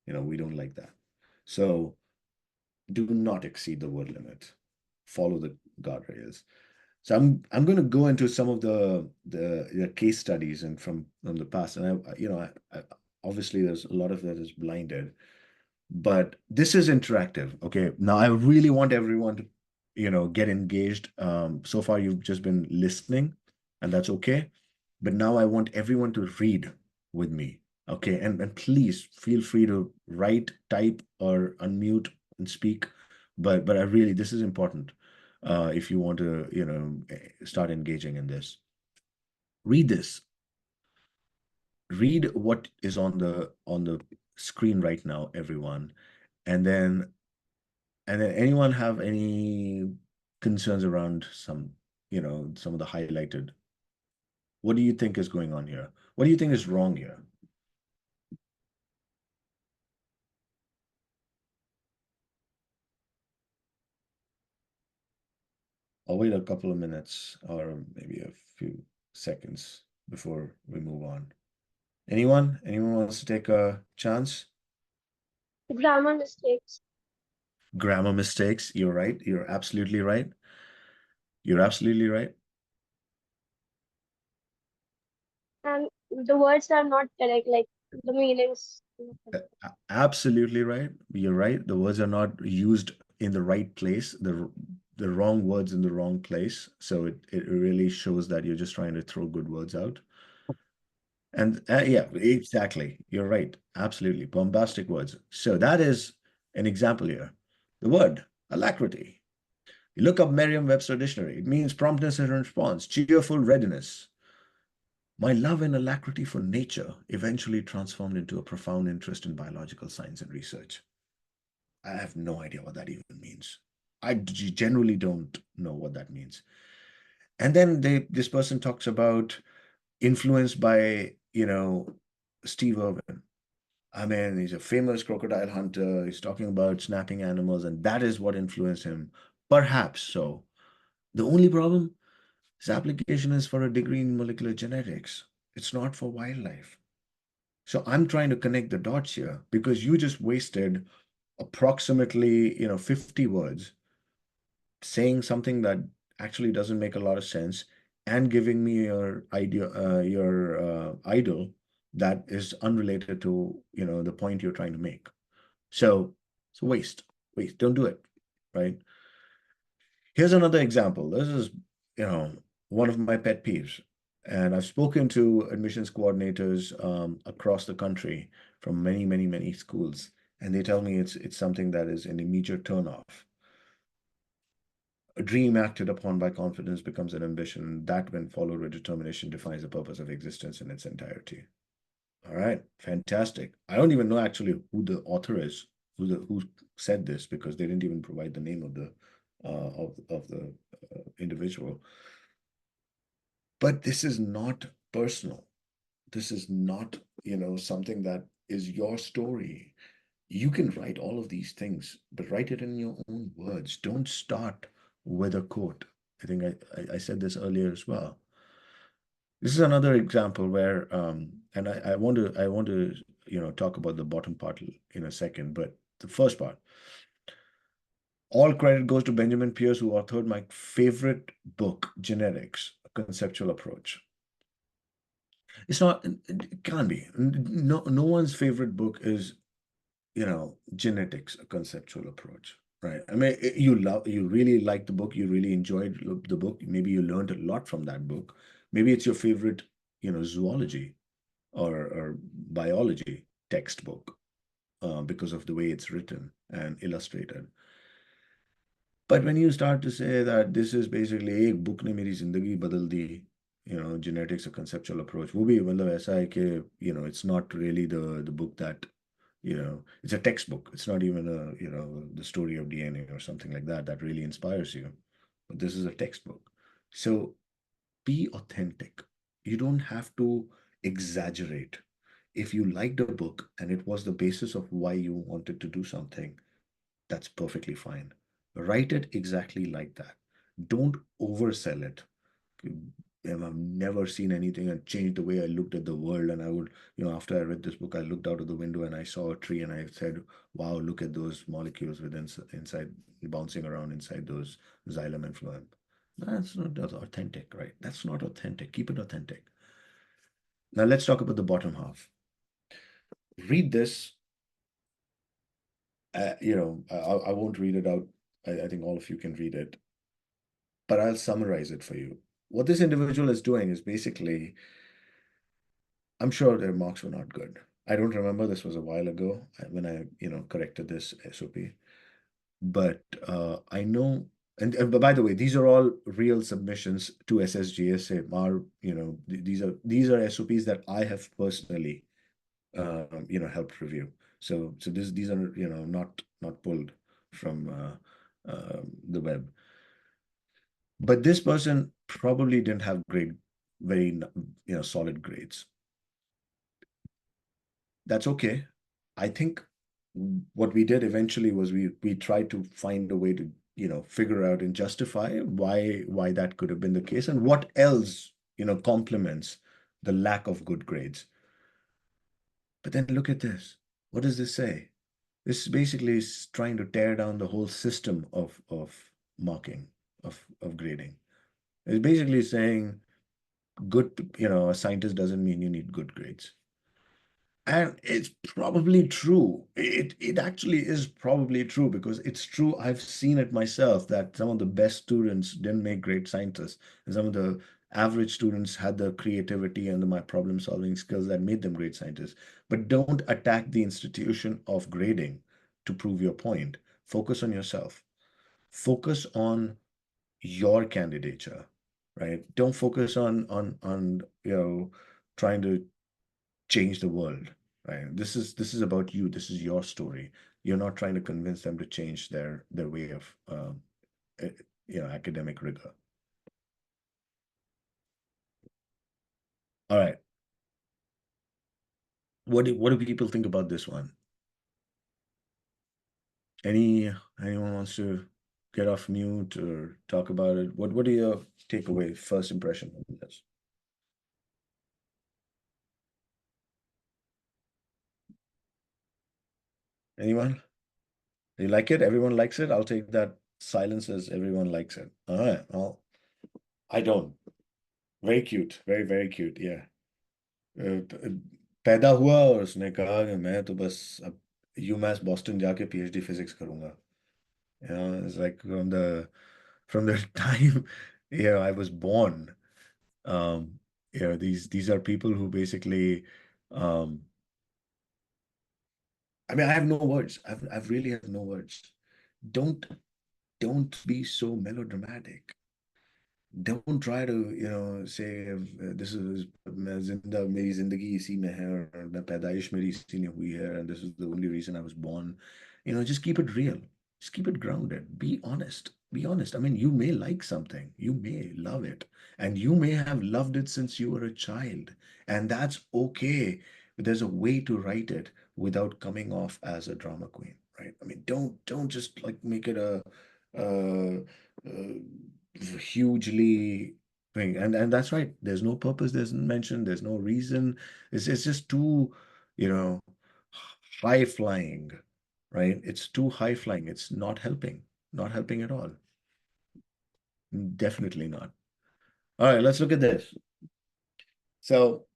We don't like that. So do not exceed the word limit. Follow the guardrails. So I'm going to go into some of the case studies and from the past, and I obviously there's a lot of that is blinded, but this is interactive. Okay, now I really want everyone to get engaged. So far you've just been listening, and that's okay. But now I want everyone to read with me. Okay, and please feel free to write, type, or unmute and speak. But I really, this is important if you want to start engaging in this. Read this. read what is on the screen right now, everyone, and then anyone have any concerns around some of the highlighted? What do you think is going on here? What do you think is wrong here? I'll wait a couple of minutes or maybe a few seconds before we move on. Anyone? Anyone wants to take a chance? Grammar mistakes. Grammar mistakes. You're right. You're absolutely right. You're absolutely right. And the words are not correct, like the meanings. Absolutely right. You're right. The words are not used in the right place. The wrong words in the wrong place. So it really shows that you're just trying to throw good words out. And yeah, exactly. You're right. Absolutely. Bombastic words. So that is an example here. The word alacrity. You look up Merriam-Webster dictionary. It means promptness in response, cheerful readiness. My love and alacrity for nature eventually transformed into a profound interest in biological science and research. I have no idea what that even means. I generally don't know what that means. And then this person talks about influenced by, Steve Irwin. I mean, he's a famous crocodile hunter. He's talking about snapping animals, and that is what influenced him. Perhaps so. The only problem, his application is for a degree in molecular genetics. It's not for wildlife. So I'm trying to connect the dots here because you just wasted approximately, 50 words saying something that actually doesn't make a lot of sense and giving me your idea, your idol that is unrelated to, the point you're trying to make. So it's a waste. Don't do it, right? Here's another example. This is, one of my pet peeves. And I've spoken to admissions coordinators across the country from many, many, many schools, and they tell me it's something that is an immediate turnoff. A dream acted upon by confidence becomes an ambition. That, when followed with determination, defines the purpose of existence in its entirety. All right, fantastic. I don't even know actually who the author is, who said this, because they didn't even provide the name of the individual. But this is not personal. This is not, something that is your story. You can write all of these things, but write it in your own words. Don't start with a quote. I think I said this earlier as well. This is another example where, and I want to talk about the bottom part in a second, but the first part, all credit goes to Benjamin Pierce, who authored my favorite book, Genetics: A Conceptual Approach. It's not, it can't be. No one's favorite book is, Genetics: A Conceptual Approach, right? I mean, you really like the book, you really enjoyed the book. Maybe you learned a lot from that book. Maybe it's your favorite, zoology or biology textbook because of the way it's written and illustrated. But when you start to say that this is basically एक book ने मेरी जिंदगी बदल दी, genetics, a conceptual approach, वो भी मतलब ऐसा है कि, it's not really the book that, it's a textbook. It's not even the story of DNA or something like that that really inspires you. But this is a textbook. So be authentic. You don't have to exaggerate. If you liked a book and it was the basis of why you wanted to do something, that's perfectly fine. Write it exactly like that. Don't oversell it. I've never seen anything and changed the way I looked at the world. And I would, after I read this book, I looked out of the window and I saw a tree and I said, wow, look at those molecules within inside bouncing around inside those xylem and phloem. That's not authentic, right? That's not authentic. Keep it authentic. Now let's talk about the bottom half. Read this. I won't read it out. I think all of you can read it, but I'll summarize it for you. What this individual is doing is basically, I'm sure their marks were not good. I don't remember. This was a while ago when I corrected this SOP. But I know And by the way, these are all real submissions to SSGSA. These are SOPs that I have personally helped review. So these are not pulled from the web. But this person probably didn't have very solid grades. That's okay. I think what we did eventually was we tried to find a way to figure out and justify why that could have been the case, and what else complements the lack of good grades. But then look at this. What does this say? This basically is trying to tear down the whole system of marking, of grading. It's basically saying a scientist doesn't mean you need good grades. And it's probably true. It actually is probably true, because it's true. I've seen it myself that some of the best students didn't make great scientists, and some of the average students had the creativity and my problem solving skills that made them great scientists. But don't attack the institution of grading to prove your point. Focus on yourself. Focus on your candidature, right? Don't focus on trying to change the world, right? This is about you. This is your story. You're not trying to convince them to change their way of eh, academic rigor. All right. What do people think about this one? Anyone wants to get off mute or talk about it? What are your takeaway, first impression on this? Anyone? You like it? Everyone likes it? I'll take that silence as everyone likes it. All right. Well, I don't. Very cute. Very, very cute. Yeah. पैदा हुआ और उसने कहा कि मैं तो बस अब यूमास बॉस्टन जाके पीएचडी फिजिक्स करूंगा. It's like from the time I was born. These are people who basically, um, I mean, I have no words. I've really have no words. Don't don't be so melodramatic. Don't try to say this is मैं जिंदा मेरी जिंदगी इसी में है और मैं पैदाइश मेरी इसी में हुई है and this is the only reason I was born. Just keep it real. Just keep it grounded. Be honest. Be honest. I mean, you may like something, you may love it, and you may have loved it since you were a child, and that's okay. But there's a way to write it without coming off as a drama queen, right? I mean, don't just like make it uh, uh, hugely thing. And that's right. There's no purpose. There's no mention. There's no reason. It's just too, you know, high flying, right? It's too high flying. It's not helping. Not helping at all. Definitely not. All right, let's look at this. So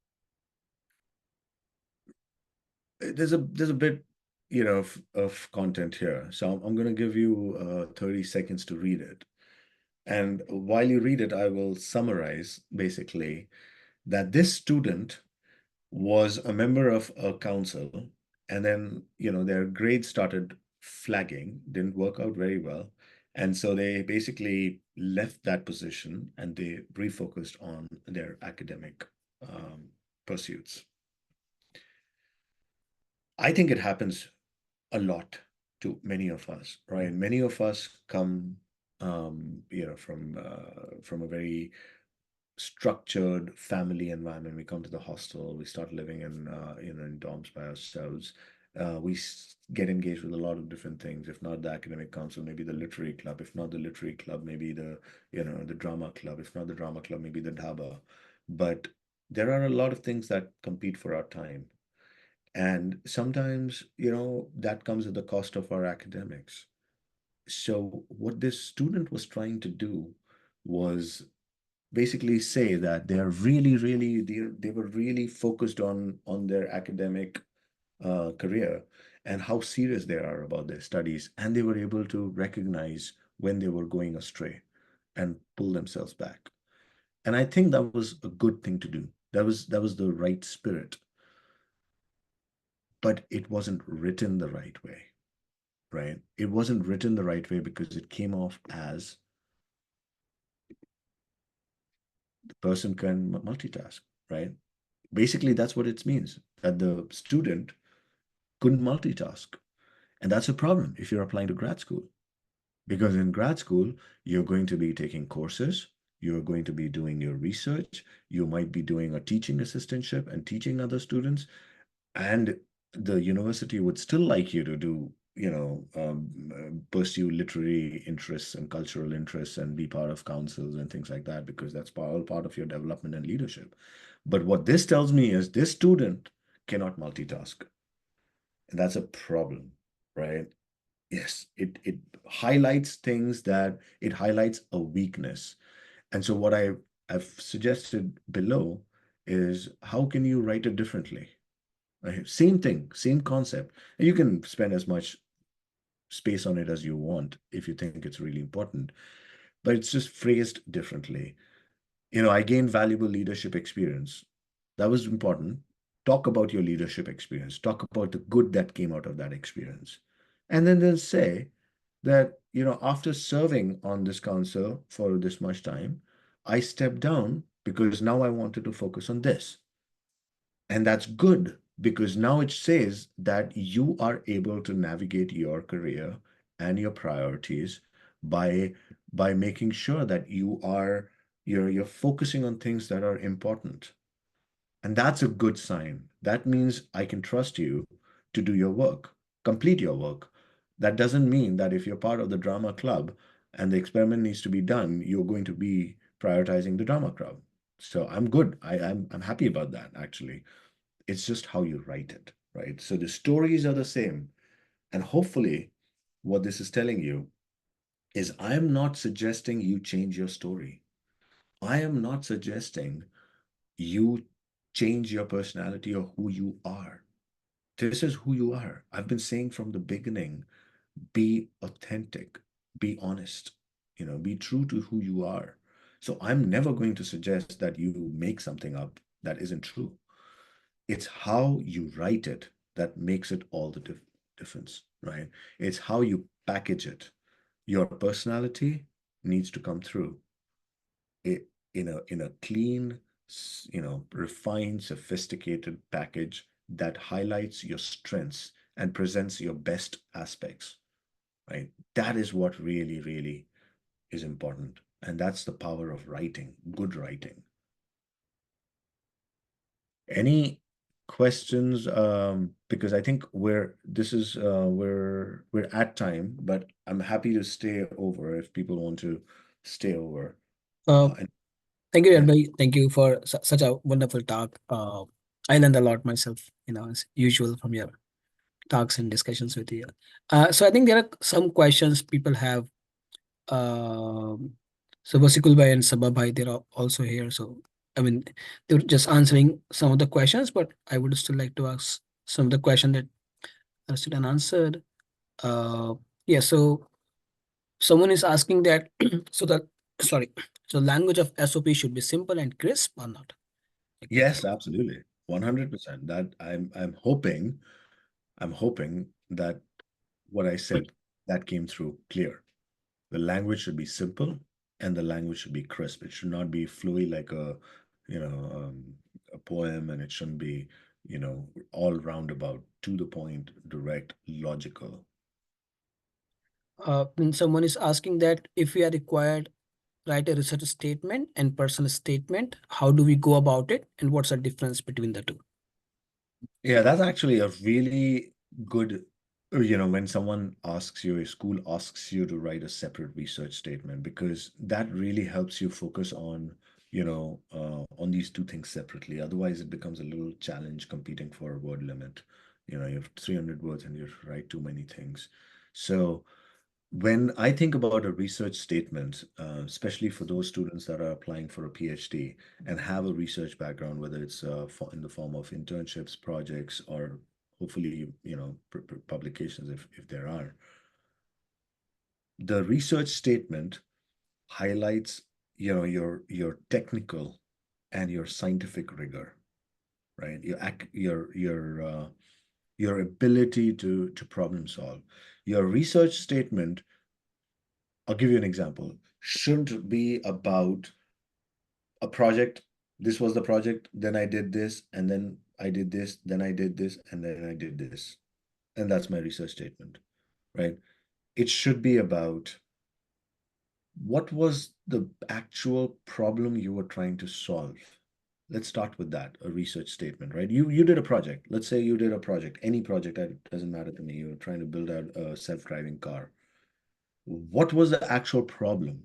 there's a bit, of content here. So I'm going to give you 30 seconds to read it. And while you read it, I will summarize basically that this student was a member of a council, and then their grades started flagging, didn't work out very well, and so they basically left that position and they refocused on their academic pursuits. I think it happens a lot to many of us, right? Many of us come from a very structured family environment. We come to the hostel, we start living in dorms by ourselves. We get engaged with a lot of different things. If not the academic council, maybe the literary club. If not the literary club, maybe the drama club. If not the drama club, maybe the dhaba. But there are a lot of things that compete for our time, and sometimes that comes at the cost of our academics. So what this student was trying to do was basically say that they are really they were really focused on their academic career and how serious they are about their studies, and they were able to recognize when they were going astray and pull themselves back. And I think that was a good thing to do. That was the right spirit, but it wasn't written the right way, right? It wasn't written the right way because it came off as the person can multitask, right? Basically, that's what it means, that the student couldn't multitask. And that's a problem if you're applying to grad school. Because in grad school, you're going to be taking courses, you're going to be doing your research, you might be doing a teaching assistantship and teaching other students, and the university would still like you to do, pursue literary interests and cultural interests and be part of councils and things like that, because that's all part of your development and leadership. But what this tells me is this student cannot multitask, and that's a problem, right? Yes, it highlights things, that it highlights a weakness. And so what I've suggested below is, how can you write it differently? Right? Same thing, same concept. And you can spend as much space on it as you want if you think it's really important, but it's just phrased differently. I gained valuable leadership experience. That was important. Talk about your leadership experience. Talk about the good that came out of that experience. And then say that, after serving on this council for this much time, I stepped down because now I wanted to focus on this. And that's good, because now it says that you are able to navigate your career and your priorities by making sure that you're focusing on things that are important. And that's a good sign. That means I can trust you to do your work, complete your work. That doesn't mean that if you're part of the drama club and the experiment needs to be done, you're going to be prioritizing the drama club. So I'm good. I'm happy about that, actually. It's just how you write it, right? So the stories are the same. And hopefully, what this is telling you is, I am not suggesting you change your story. I am not suggesting you change your personality or who you are. This is who you are. I've been saying from the beginning, be authentic, be honest, be true to who you are. So I'm never going to suggest that you make something up that isn't true. It's how you write it that makes it all the difference, right? It's how you package it. Your personality needs to come through it in a clean, refined, sophisticated package that highlights your strengths and presents your best aspects, right? That is what really, really is important. And that's the power of writing, good writing. Any questions? Because I think we're at time, but I'm happy to stay over if people want to stay over. Uh, And Thank you, yeah, everybody. Thank you for such a wonderful talk. I learned a lot myself, as usual from your talks and discussions with you. So I think there are some questions people have. Um, so Vasikul Bhai and Sabah Bhai, they're also here. So I mean, they're just answering some of the questions, but I would still like to ask some of the questions that are still unanswered. Uh, yeah. So someone is asking that. So that sorry. So language of SOP should be simple and crisp or not? Like, yes, absolutely. 100%. That I'm hoping that what I said, that came through clear. The language should be simple and the language should be crisp. It should not be fluid like a poem, and it shouldn't be, all roundabout, to the point, direct, logical. and someone is asking that if we are required write a research statement and personal statement, how do we go about it, and what's the difference between the two? Yeah, that's actually a really good, when someone asks you, a school asks you to write a separate research statement, because that really helps you focus on these two things separately. Otherwise, it becomes a little challenge competing for a word limit. You have 300 words and you write too many things. So when I think about a research statement, especially for those students that are applying for a PhD and have a research background, whether it's in the form of internships, projects, or hopefully, publications, if there are, the research statement highlights, your technical and your scientific rigor, right? Your ability to problem solve. Your research statement, I'll give you an example, shouldn't be about a project. This was the project, then I did this, and then I did this, then I did this, and then I did this. And that's my research statement, right? It should be about what was the actual problem you were trying to solve. Let's start with that, a research statement, right? You did a project. Let's say you did a project, any project, it doesn't matter to me. You're trying to build out a self-driving car. What was the actual problem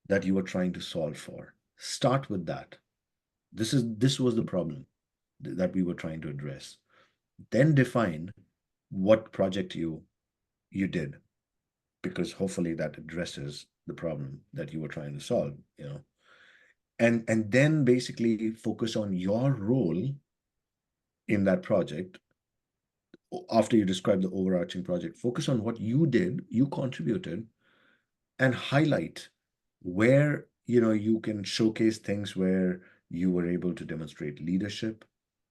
that you were trying to solve for? Start with that. This was the problem that we were trying to address. Then define what project you did, because hopefully that addresses the problem that you were trying to solve, you know. And then basically focus on your role in that project. After you describe the overarching project, focus on what you did, you contributed, and highlight where, you know, you can showcase things where you were able to demonstrate leadership,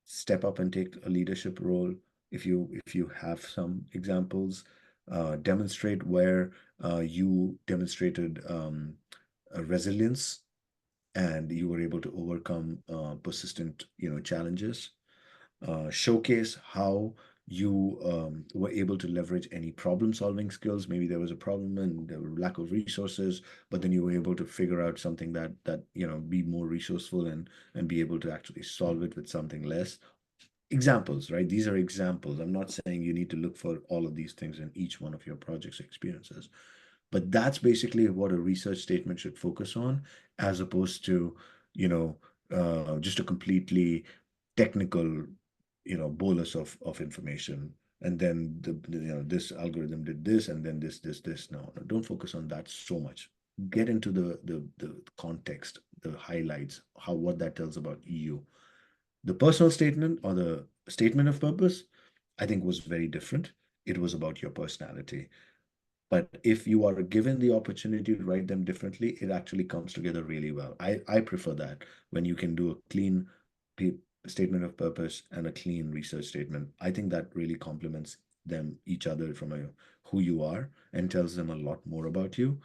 step up and take a leadership role. If you have some examples, demonstrate where you demonstrated a resilience and you were able to overcome persistent, you know, challenges. Showcase how you were able to leverage any problem solving skills. Maybe there was a problem and there were lack of resources, but then you were able to figure out something that you know, be more resourceful and be able to actually solve it with something less. Examples, right? These are examples. I'm not saying you need to look for all of these things in each one of your projects experiences, but that's basically what a research statement should focus on, as opposed to, you know, just a completely technical, you know, bolus of information. And then you know, this algorithm did this, and then this. No, no, don't focus on that so much. Get into the context, the highlights, how what that tells about you. The personal statement or the statement of purpose, I think, was very different. It was about your personality. But if you are given the opportunity to write them differently, it actually comes together really well. I prefer that, when you can do a clean statement of purpose and a clean research statement. I think that really complements them each other from who you are, and tells them a lot more about you.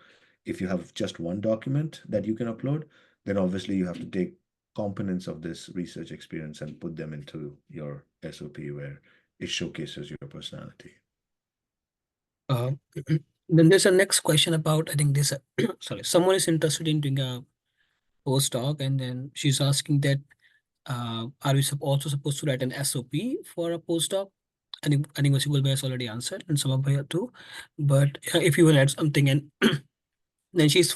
If you have just one document that you can upload, then obviously you have to take components of this research experience and put them into your SOP, where it showcases your personality. Uh, then there's a next question about, I think this, sorry, someone is interested in doing a postdoc, and then she's asking that, are we also supposed to write an SOP for a postdoc? I think Vasibul has already answered, and some of you too. But if you will add something, and then she's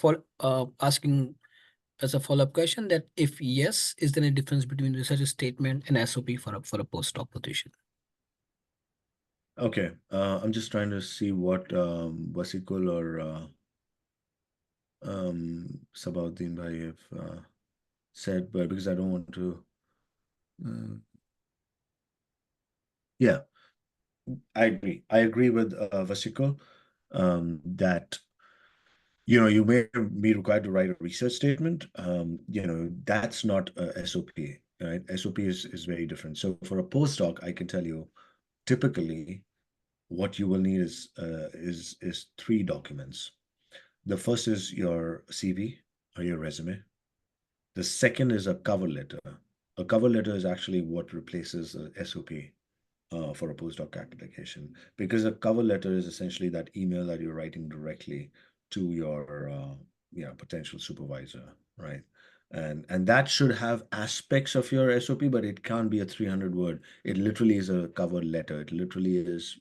asking as a follow-up question that if yes, is there any difference between research statement and SOP for a postdoc position? Okay, I'm just trying to see what Wasikul or Sabaudin Bhai have said, but because I don't want to. Uh, yeah, I agree. I agree with Vasikul, that, you know, you may be required to write a research statement. You know, that's not a SOP, right? SOP is very different. So for a postdoc, I can tell you, typically, what you will need is three documents. The first is your CV or your resume. The second is a cover letter. A cover letter is actually what replaces a SOP for a postdoc application, because a cover letter is essentially that email that you're writing directly to your potential supervisor, right? And that should have aspects of your SOP, but it can't be a 300 word. It literally is a cover letter. It literally is,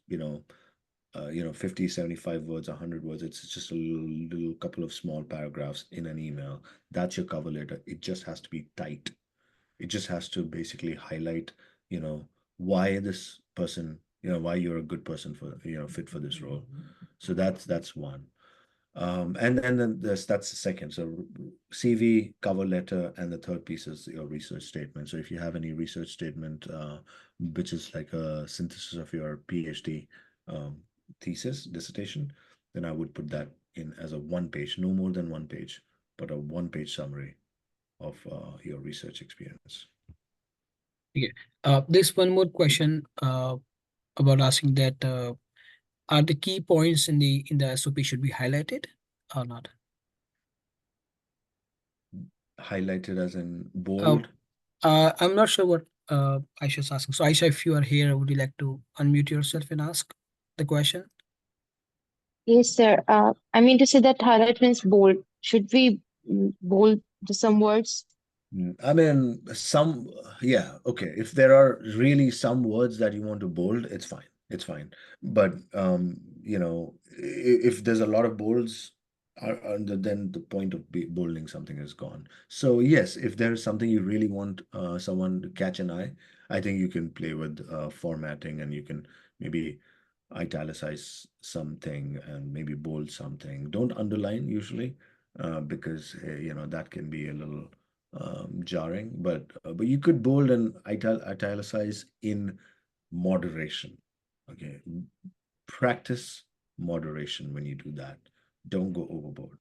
50, 75 words, 100 words. It's just a little couple of small paragraphs in an email. That's your cover letter. It just has to be tight. It just has to basically highlight, you know, why this person, why you're a good person for, fit for this role. So that's one. And then that's the second. So CV, cover letter, and the third piece is your research statement. So if you have any research statement, which is like a synthesis of your PhD um, thesis, dissertation, then I would put that in as a one page, no more than one page, but a one-page summary of your research experience. Okay. There's one more question about asking that, are the key points in the SOP should be highlighted or not? Highlighted as in Uh, bold? I'm not sure what Aisha's asking. So Aisha, if you are here, would you like to unmute yourself and ask the question? Yes, sir. I mean to say that highlight means bold. Should we bold some words? I mean, yeah, okay. If there are really some words that you want to bold, it's fine. It's fine. But if there's a lot of bolds, then the point of bolding something is gone. So yes, if there's something you really want someone to catch an eye, I think you can play with formatting, and you can maybe italicize something and maybe bold something. Don't underline usually, because that can be a little jarring. But you could bold and italicize in moderation. Okay, practice moderation when you do that. Don't go overboard.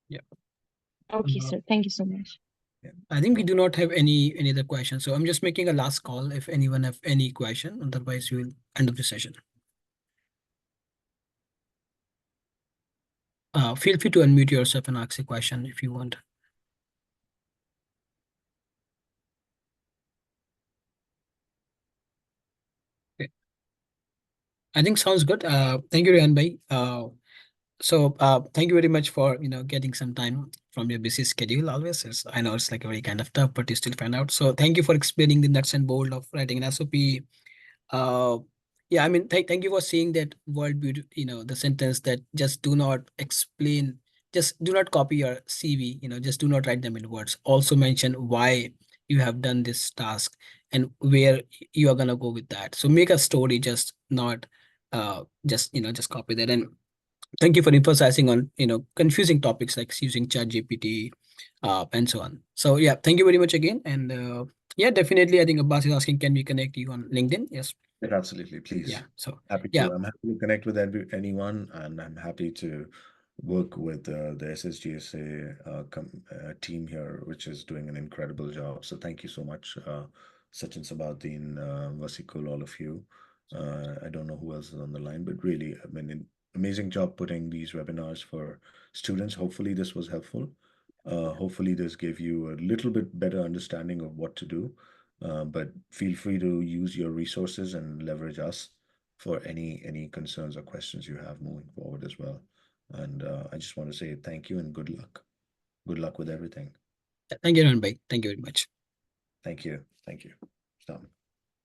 Yeah. Okay, Uh, sir. Thank you so much. Yeah, I think we no, do not have any other questions. So I'm just making a last call if anyone have any question. Otherwise, we will end up the session. Feel free to unmute yourself and ask a question if you want. Okay. I think sounds good. Thank you, Rehan bhai. Thank you very much for getting some time from your busy schedule. Always, I know it's like a very kind of tough, but you still find out. So thank you for explaining the nuts and bolts of writing an SOP. Uh, yeah, I mean, thank you for saying that word beauty. The sentence that just do not explain, just do not copy your CV. Just do not write them in words. Also mention why you have done this task and where you are gonna go with that. So make a story, just not just copy that. And thank you for emphasizing on confusing topics like using chat gpt and so on. So yeah, thank you very much again. And yeah, definitely, I think Abbas is asking, can we connect you on LinkedIn? Yes. yes, absolutely. Yeah. Please. So Happy yeah, to. I'm happy to connect with anyone, and I'm happy to work with the SSGSA team here, which is doing an incredible job. So thank you so much, Sachin, Sabaddin, Vasikul, all of you. I don't know who else is on the line, but really, I mean, amazing job putting these webinars for students. Hopefully, this was helpful. Hopefully, this gave you a little bit better understanding of what to do. But feel free to use your resources and leverage us for any concerns or questions you have moving forward as well. And I just want to say thank you and good luck. Good luck with everything. thank you, Anand bhai. Thank you very much. Thank you. Thank you. Stop.